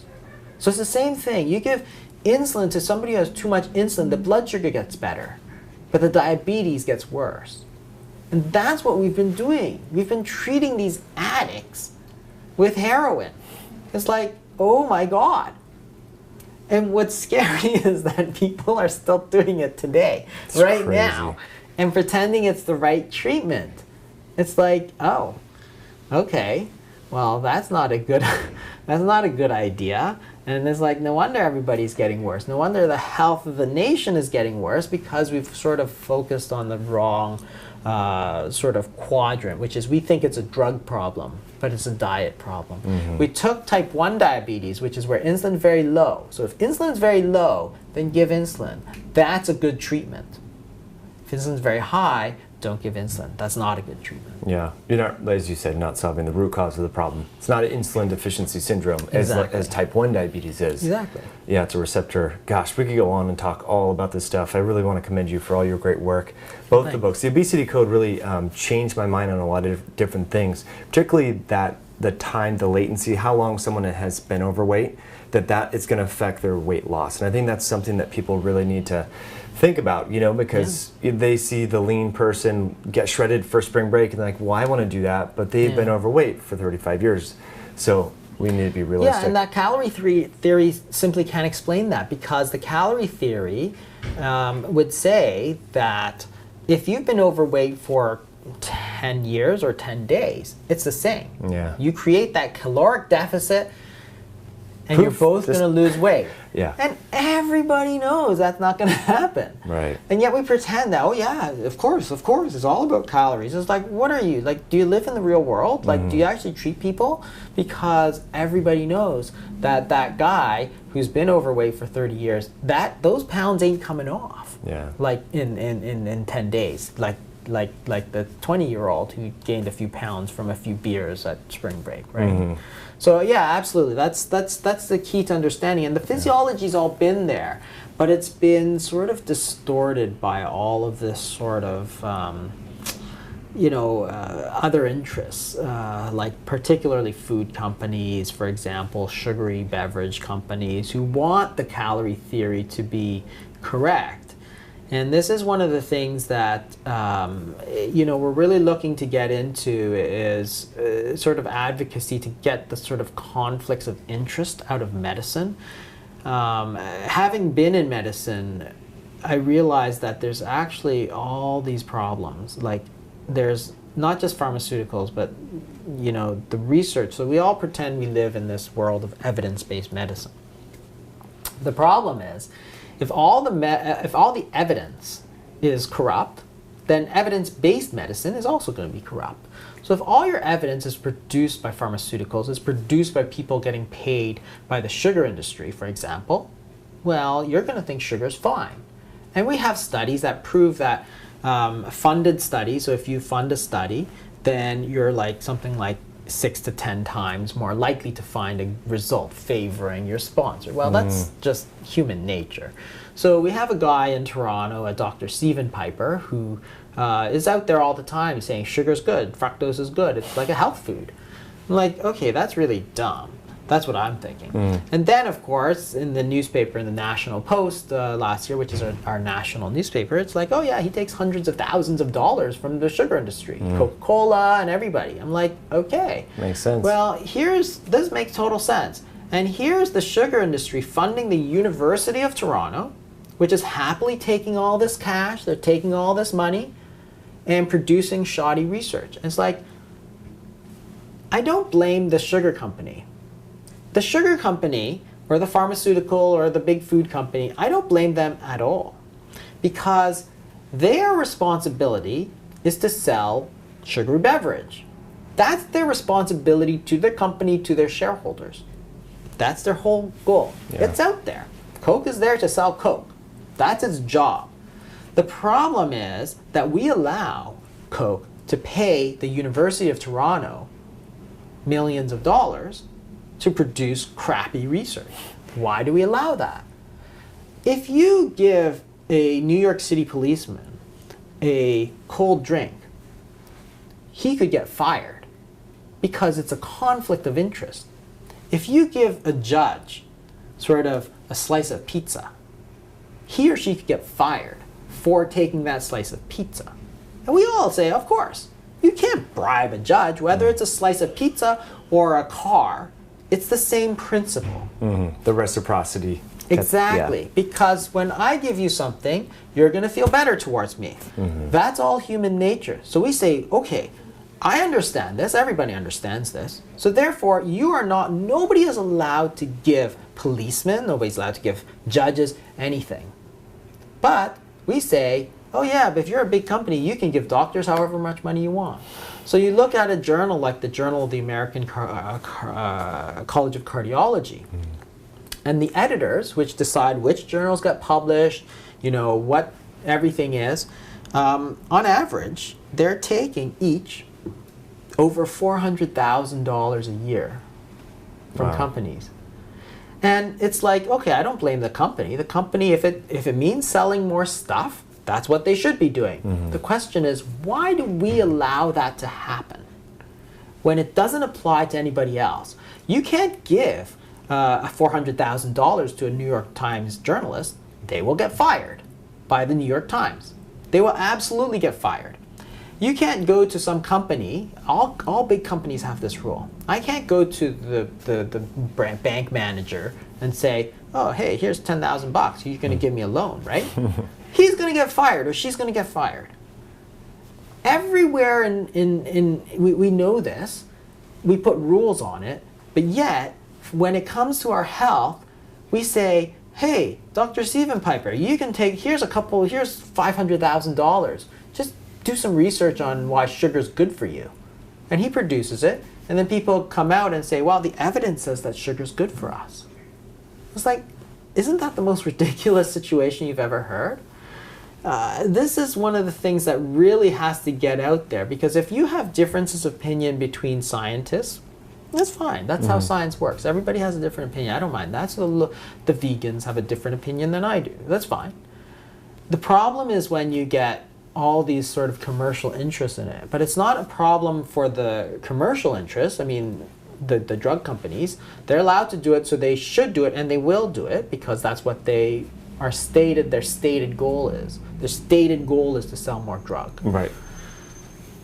So it's the same thing. You give insulin to somebody who has too much insulin, the blood sugar gets better, but the diabetes gets worse. And that's what we've been doing. We've been treating these addicts with heroin. It's like, oh my God. And what's scary is that people are still doing it today, right now, and pretending it's the right treatment. It's like, oh, okay, well, that's not a good idea. And it's like, no wonder everybody's getting worse. No wonder the health of the nation is getting worse, because we've sort of focused on the wrong sort of quadrant, which is we think it's a drug problem, but it's a diet problem. We took type 1 diabetes, which is where insulin is very low. So if insulin is very low, then give insulin. That's a good treatment. If insulin is very high, don't give insulin. That's not a good treatment. Yeah, you're not, as you said, not solving the root cause of the problem. It's not an insulin deficiency syndrome as type 1 diabetes is. Exactly. Yeah, it's a receptor. Gosh, we could go on and talk all about this stuff. I really want to commend you for all your great work. Both the books. The Obesity Code really changed my mind on a lot of different things, particularly that the time, the latency, how long someone has been overweight, that is going to affect their weight loss. And I think that's something that people really need to think about, you know, because they see the lean person get shredded for spring break and they're like, well, I want to do that, but they've been overweight for 35 years. So we need to be realistic. Yeah, and that calorie theory simply can't explain that, because the calorie theory would say that if you've been overweight for 10 years or 10 days, it's the same. Yeah. You create that caloric deficit and you're both going to lose weight. Yeah. And everybody knows that's not going to happen. Right. And yet we pretend that, oh yeah, of course, it's all about calories. It's like, what are you? Like, do you live in the real world? Like, do you actually treat people? Because everybody knows that that guy who's been overweight for 30 years, those pounds ain't coming off. Yeah. Like in 10 days. Like the 20-year-old who gained a few pounds from a few beers at spring break, right? So yeah, absolutely. That's the key to understanding. And the physiology's all been there, but it's been sort of distorted by all of this sort of other interests, like particularly food companies, for example, sugary beverage companies, who want the calorie theory to be correct. And this is one of the things that we're really looking to get into, is sort of advocacy to get the sort of conflicts of interest out of medicine. Having been in medicine, I realized that there's actually all these problems. Like, there's not just pharmaceuticals, but the research. So we all pretend we live in this world of evidence-based medicine. The problem is, if all the evidence is corrupt, then evidence-based medicine is also going to be corrupt. So if all your evidence is produced by pharmaceuticals, is produced by people getting paid by the sugar industry, for example, well, you're going to think sugar is fine. And we have studies that prove that funded studies, so if you fund a study, then you're like something like 6 to 10 times more likely to find a result favoring your sponsor. Well, that's just human nature. So we have a guy in Toronto, a Dr. Stephen Piper, who is out there all the time saying sugar's good, fructose is good, it's like a health food. I'm like, okay, that's really dumb. That's what I'm thinking. And then, of course, in the newspaper, in the National Post last year, which is our national newspaper, it's like, oh yeah, he takes hundreds of thousands of dollars from the sugar industry, Coca-Cola and everybody. I'm like, okay. Makes sense. Well, this makes total sense. And here's the sugar industry funding the University of Toronto, which is happily taking all this cash, they're taking all this money, and producing shoddy research. And it's like, I don't blame the sugar company. The sugar company, or the pharmaceutical, or the big food company, I don't blame them at all. Because their responsibility is to sell sugary beverage. That's their responsibility to their company, to their shareholders. That's their whole goal. Yeah. It's out there. Coke is there to sell Coke. That's its job. The problem is that we allow Coke to pay the University of Toronto millions of dollars to produce crappy research. Why do we allow that? If you give a New York City policeman a cold drink, he could get fired because it's a conflict of interest. If you give a judge sort of a slice of pizza, he or she could get fired for taking that slice of pizza. And we all say, of course, you can't bribe a judge, whether it's a slice of pizza or a car. It's the same principle. The reciprocity. Exactly. Because when I give you something, you're going to feel better towards me. That's all human nature. So we say, okay, I understand this. Everybody understands this. So therefore, nobody is allowed to give policemen, nobody's allowed to give judges anything. But we say, oh yeah, but if you're a big company, you can give doctors however much money you want. So you look at a journal like the Journal of the American College of Cardiology, and the editors, which decide which journals get published, what everything is, on average, they're taking each over $400,000 a year from companies. And it's like, okay, I don't blame the company. The company, if it means selling more stuff, that's what they should be doing. The question is, why do we allow that to happen when it doesn't apply to anybody else? You can't give $400,000 to a New York Times journalist. They will get fired by the New York Times. They will absolutely get fired. You can't go to some company, all big companies have this rule. I can't go to the bank manager and say, oh, hey, here's 10,000 bucks. You're going to give me a loan, right? He's going to get fired or she's going to get fired. Everywhere we know this, we put rules on it, but yet when it comes to our health, we say, hey, Dr. Stephen Piper, you can take, here's $500,000. Just do some research on why sugar's good for you. And he produces it, and then people come out and say, well, the evidence says that sugar's good for us. It's like, isn't that the most ridiculous situation you've ever heard? This is one of the things that really has to get out there, because if you have differences of opinion between scientists, that's fine. That's how science works. Everybody has a different opinion. I don't mind that. So the vegans have a different opinion than I do. That's fine. The problem is when you get all these sort of commercial interests in it. But it's not a problem for the commercial interests. I mean, the drug companies, they're allowed to do it, so they should do it, and they will do it because that's what their stated goal is. Their stated goal is to sell more drug. Right.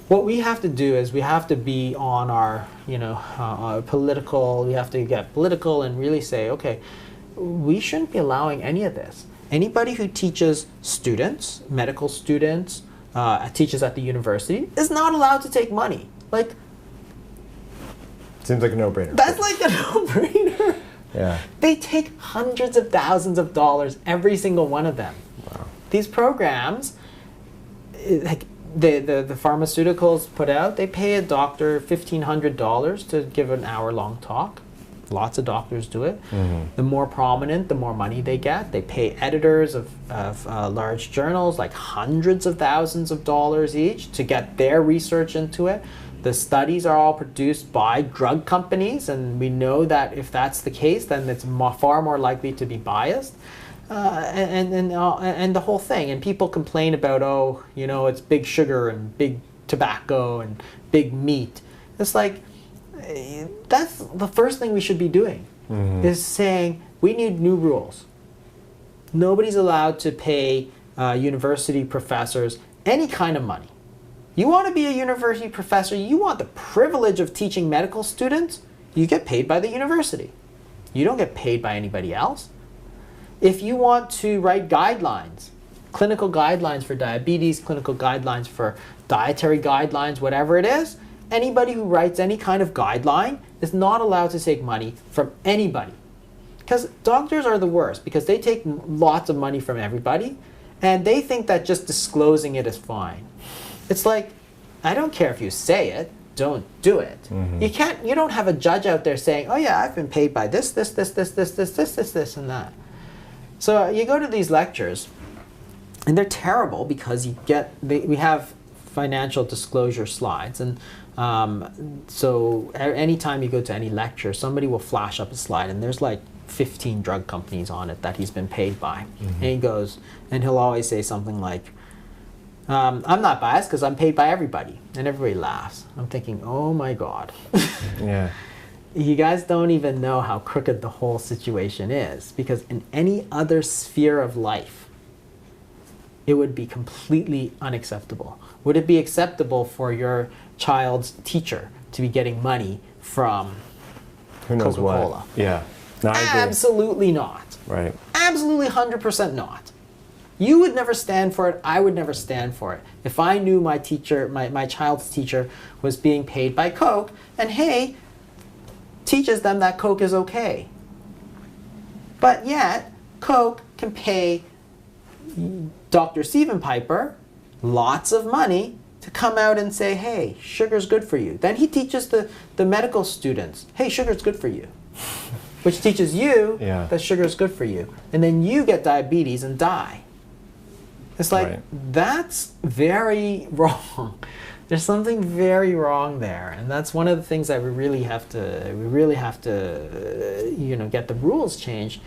What we have to do is we have to be on our, political, we have to get political and really say, okay, we shouldn't be allowing any of this. Anybody who teaches students, medical students, teaches at the university, is not allowed to take money. Like, seems like a no-brainer. That's like a no-brainer. Yeah. They take hundreds of thousands of dollars, every single one of them. Wow. These programs, like the pharmaceuticals put out, they pay a doctor $1,500 to give an hour-long talk. Lots of doctors do it. The more prominent, the more money they get. They pay editors of large journals like hundreds of thousands of dollars each to get their research into it. The studies are all produced by drug companies, and we know that if that's the case, then it's far more likely to be biased. And the whole thing. And people complain about, oh, you know, it's big sugar and big tobacco and big meat. It's like, that's the first thing we should be doing, is saying we need new rules. Nobody's allowed to pay university professors any kind of money. You want to be a university professor, you want the privilege of teaching medical students, you get paid by the university. You don't get paid by anybody else. If you want to write guidelines, clinical guidelines for diabetes, clinical guidelines for dietary guidelines, whatever it is, anybody who writes any kind of guideline is not allowed to take money from anybody. Because doctors are the worst, because they take lots of money from everybody, and they think that just disclosing it is fine. It's like, I don't care if you say it, don't do it. You don't have a judge out there saying, oh yeah, I've been paid by this, and that. So you go to these lectures, and they're terrible because we have financial disclosure slides, and so anytime you go to any lecture, somebody will flash up a slide, and there's like 15 drug companies on it that he's been paid by. And he goes, and he'll always say something like, I'm not biased because I'm paid by everybody. And everybody laughs. I'm thinking, oh my God. Yeah. You guys don't even know how crooked the whole situation is, because in any other sphere of life, it would be completely unacceptable. Would it be acceptable for your child's teacher to be getting money from Who knows Coca-Cola? what? Yeah. No, I agree. Absolutely not. Right. Absolutely 100% not. You would never stand for it. I would never stand for it. If I knew my teacher, my child's teacher, was being paid by Coke, and hey, teaches them that Coke is okay. But yet, Coke can pay Dr. Stephen Piper lots of money to come out and say, hey, sugar's good for you. Then he teaches the medical students, hey, sugar's good for you. Which teaches you that sugar is good for you. And then you get diabetes and die. It's like, that's very wrong. There's something very wrong there. And that's one of the things that we really have to get the rules changed.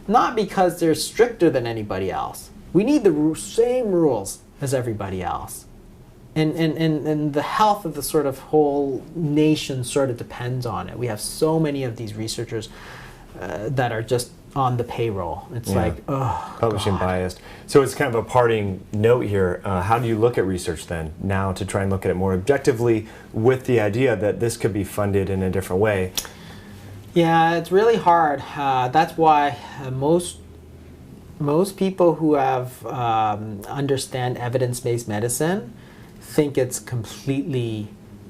Not because they're stricter than anybody else. We need the same rules as everybody else. And the health of the sort of whole nation sort of depends on it. We have so many of these researchers that are just on the payroll. It's like, oh, publishing biased. So it's kind of a parting note here. How do you look at research then now to try and look at it more objectively with the idea that this could be funded in a different way? Yeah, it's really hard. That's why most people who have understand evidence-based medicine think it's completely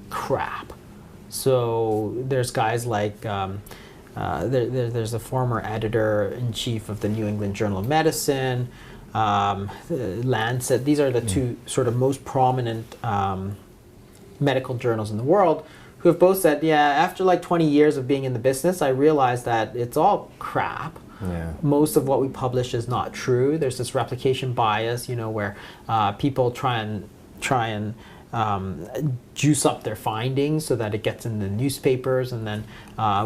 crap. So there's guys like there's a former editor-in-chief of the New England Journal of Medicine, Lancet. These are the two sort of most prominent medical journals in the world, who have both said, yeah, after like 20 years of being in the business, I realized that it's all crap. Yeah. Most of what we publish is not true. There's this replication bias, where people try and juice up their findings so that it gets in the newspapers, and then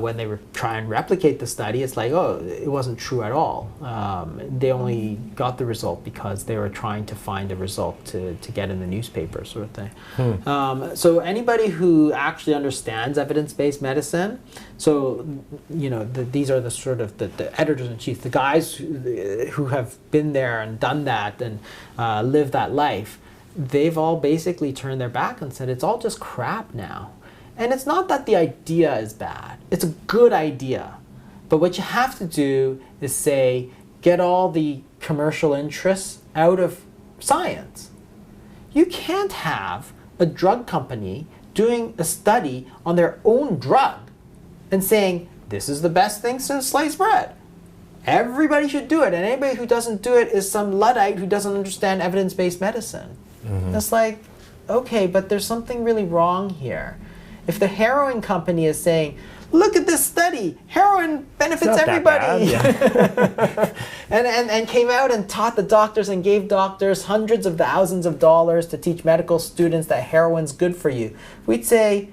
when they try and replicate the study, it's like, oh, it wasn't true at all. They only got the result because they were trying to find a result to get in the newspaper, sort of thing. So anybody who actually understands evidence-based medicine, so these are the sort of the editors-in-chief, the guys who have been there and done that and lived that life. They've all basically turned their back and said it's all just crap now. And it's not that the idea is bad. It's a good idea. But what you have to do is say, get all the commercial interests out of science. You can't have a drug company doing a study on their own drug and saying, this is the best thing since sliced bread. Everybody should do it, and anybody who doesn't do it is some Luddite who doesn't understand evidence-based medicine. It's like, okay, but there's something really wrong here. If the heroin company is saying, look at this study. Heroin benefits It's not that everybody. bad, yeah. and came out and taught the doctors and gave doctors hundreds of thousands of dollars to teach medical students that heroin's good for you. We'd say,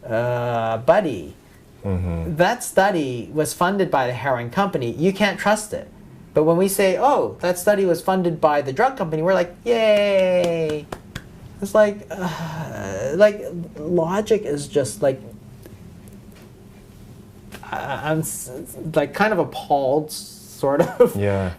buddy, that study was funded by the heroin company. You can't trust it. But when we say, oh, that study was funded by the drug company, we're like, yay. It's like logic is just like, I'm like kind of appalled, sort of,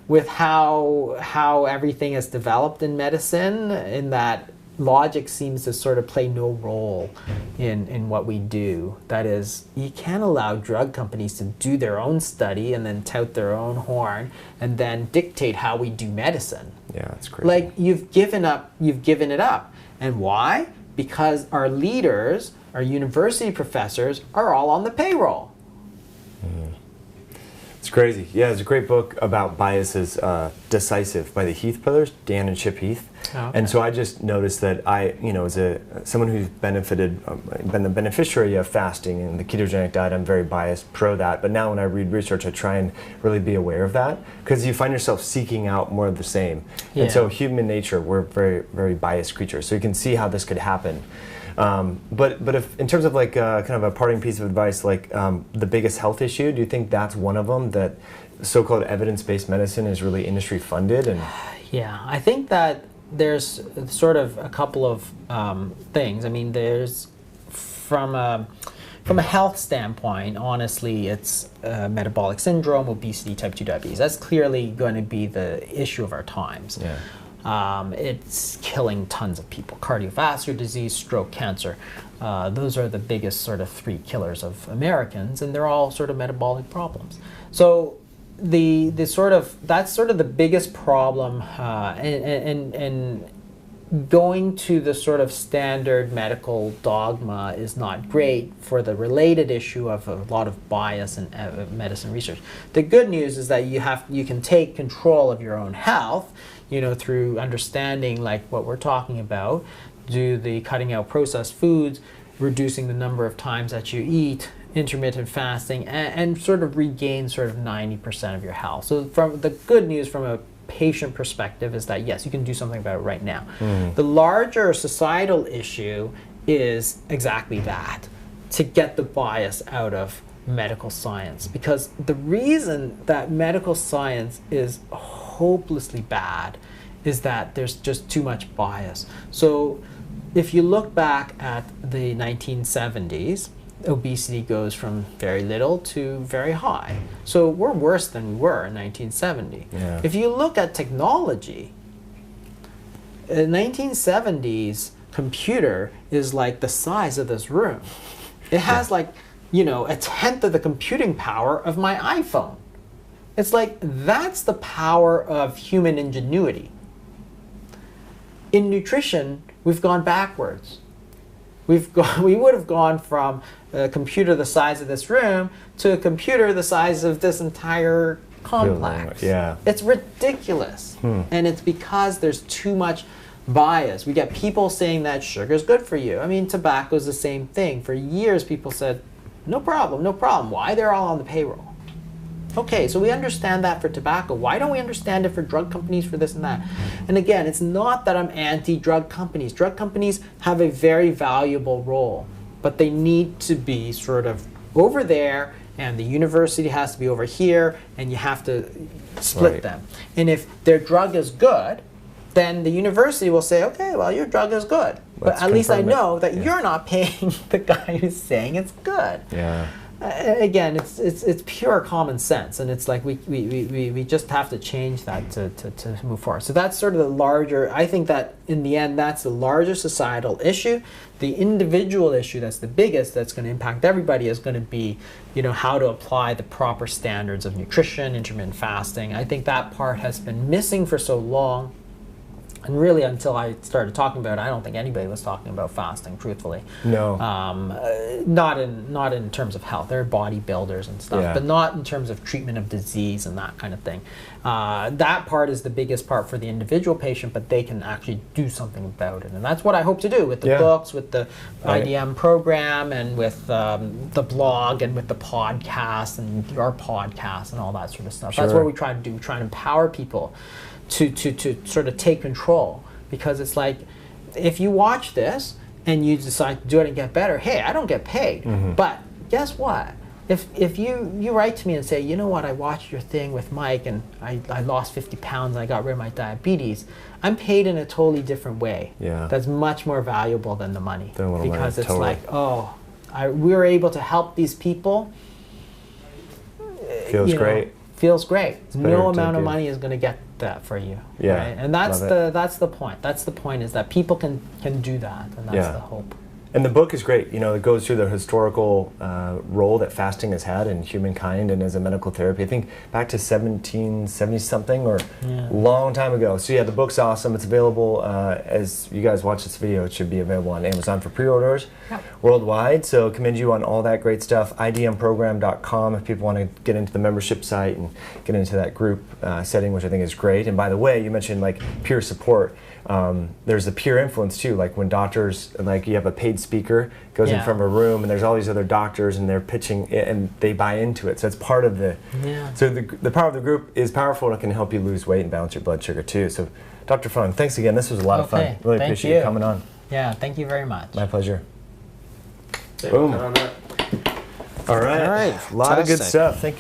with how everything is developed in medicine, in that logic seems to sort of play no role in what we do. That is, you can't allow drug companies to do their own study and then tout their own horn and then dictate how we do medicine. Yeah, that's crazy. Like, you've given it up. And why? Because our leaders, our university professors, are all on the payroll. It's crazy. Yeah, it's a great book about biases, Decisive, by the Heath brothers, Dan and Chip Heath. Oh, okay. And so I just noticed that I, as someone who's benefited, been the beneficiary of fasting and the ketogenic diet, I'm very biased pro that. But now when I read research, I try and really be aware of that, because you find yourself seeking out more of the same. Yeah. And so human nature, we're very, very biased creatures. So you can see how this could happen. But if, in terms of like kind of a parting piece of advice, like the biggest health issue, do you think that's one of them, that so-called evidence-based medicine is really industry funded? And yeah, I think that there's sort of a couple of things. I mean, there's from a health standpoint, honestly, it's metabolic syndrome, obesity, type 2 diabetes. That's clearly going to be the issue of our times. yeah. It's killing tons of people. Cardiovascular disease, stroke, cancer. Those are the biggest sort of 3 killers of Americans, and they're all sort of metabolic problems. So that's sort of the biggest problem, and going to the sort of standard medical dogma is not great for the related issue of a lot of bias in medicine research. The good news is that you can take control of your own health, through understanding like what we're talking about, do the cutting out processed foods, reducing the number of times that you eat, intermittent fasting, and sort of regain sort of 90% of your health. So from the good news from a patient perspective is that yes, you can do something about it right now. The larger societal issue is exactly that, to get the bias out of medical science, because the reason that medical science is hopelessly bad is that there's just too much bias. So if you look back at the 1970s, obesity goes from very little to very high. So we're worse than we were in 1970. Yeah. If you look at technology, in 1970s computer is like the size of this room. It has like, a tenth of the computing power of my iPhone. It's like, that's the power of human ingenuity. In nutrition, we've gone backwards. We would have gone from a computer the size of this room to a computer the size of this entire complex. Yeah. It's ridiculous. And it's because there's too much bias. We get people saying that sugar is good for you. I mean, tobacco is the same thing. For years, people said, no problem, no problem. Why? They're all on the payroll. Okay, so we understand that for tobacco. Why don't we understand it for drug companies, for this and that? And again, it's not that I'm anti-drug companies. Drug companies have a very valuable role, but they need to be sort of over there, and the university has to be over here, and you have to split them. And if their drug is good, then the university will say, okay, well, your drug is good. But at least I know that you're not paying the guy who's saying it's good. Yeah. Again, it's pure common sense, and it's like we just have to change that to move forward. So that's sort of the larger, I think that in the end, that's the larger societal issue. The individual issue that's the biggest, that's going to impact everybody, is going to be, how to apply the proper standards of nutrition, intermittent fasting. I think that part has been missing for so long. And really, until I started talking about it, I don't think anybody was talking about fasting, truthfully. No. Not in terms of health. There are bodybuilders and stuff, but not in terms of treatment of disease and that kind of thing. That part is the biggest part for the individual patient, but they can actually do something about it. And that's what I hope to do with the books, with the IDM program, and with the blog, and with the podcast, and your podcast, and all that sort of stuff. That's what we try to do. We try to empower people to sort of take control, because it's like, if you watch this and you decide to do it and get better, hey, I don't get paid, but guess what? If you write to me and say, you know what, I watched your thing with Mike and I lost 50 pounds and I got rid of my diabetes, I'm paid in a totally different way. That's much more valuable than the money, because it's like, oh, we were able to help these people. Feels great. Feels great. No amount of money is going to get that for you. Right? And that's the point. That's the point, is that people can do that, and that's the hope. And the book is great. You know, it goes through the historical role that fasting has had in humankind and as a medical therapy. I think back to 1770 something, or long time ago. So yeah, the book's awesome. It's available as you guys watch this video. It should be available on Amazon for pre-orders worldwide. So commend you on all that great stuff. idmprogram.com if people want to get into the membership site and get into that group setting, which I think is great. And by the way, you mentioned like peer support. There's the peer influence too, like when doctors, like you have a paid speaker, goes in front of a room and there's all these other doctors and they're pitching it and they buy into it. So it's part of the, so the power of the group is powerful, and it can help you lose weight and balance your blood sugar too. So Dr. Fung, thanks again. This was a lot of fun. Really appreciate you coming on. Yeah, thank you very much. My pleasure. Boom. All right. A lot of good stuff. Thank you.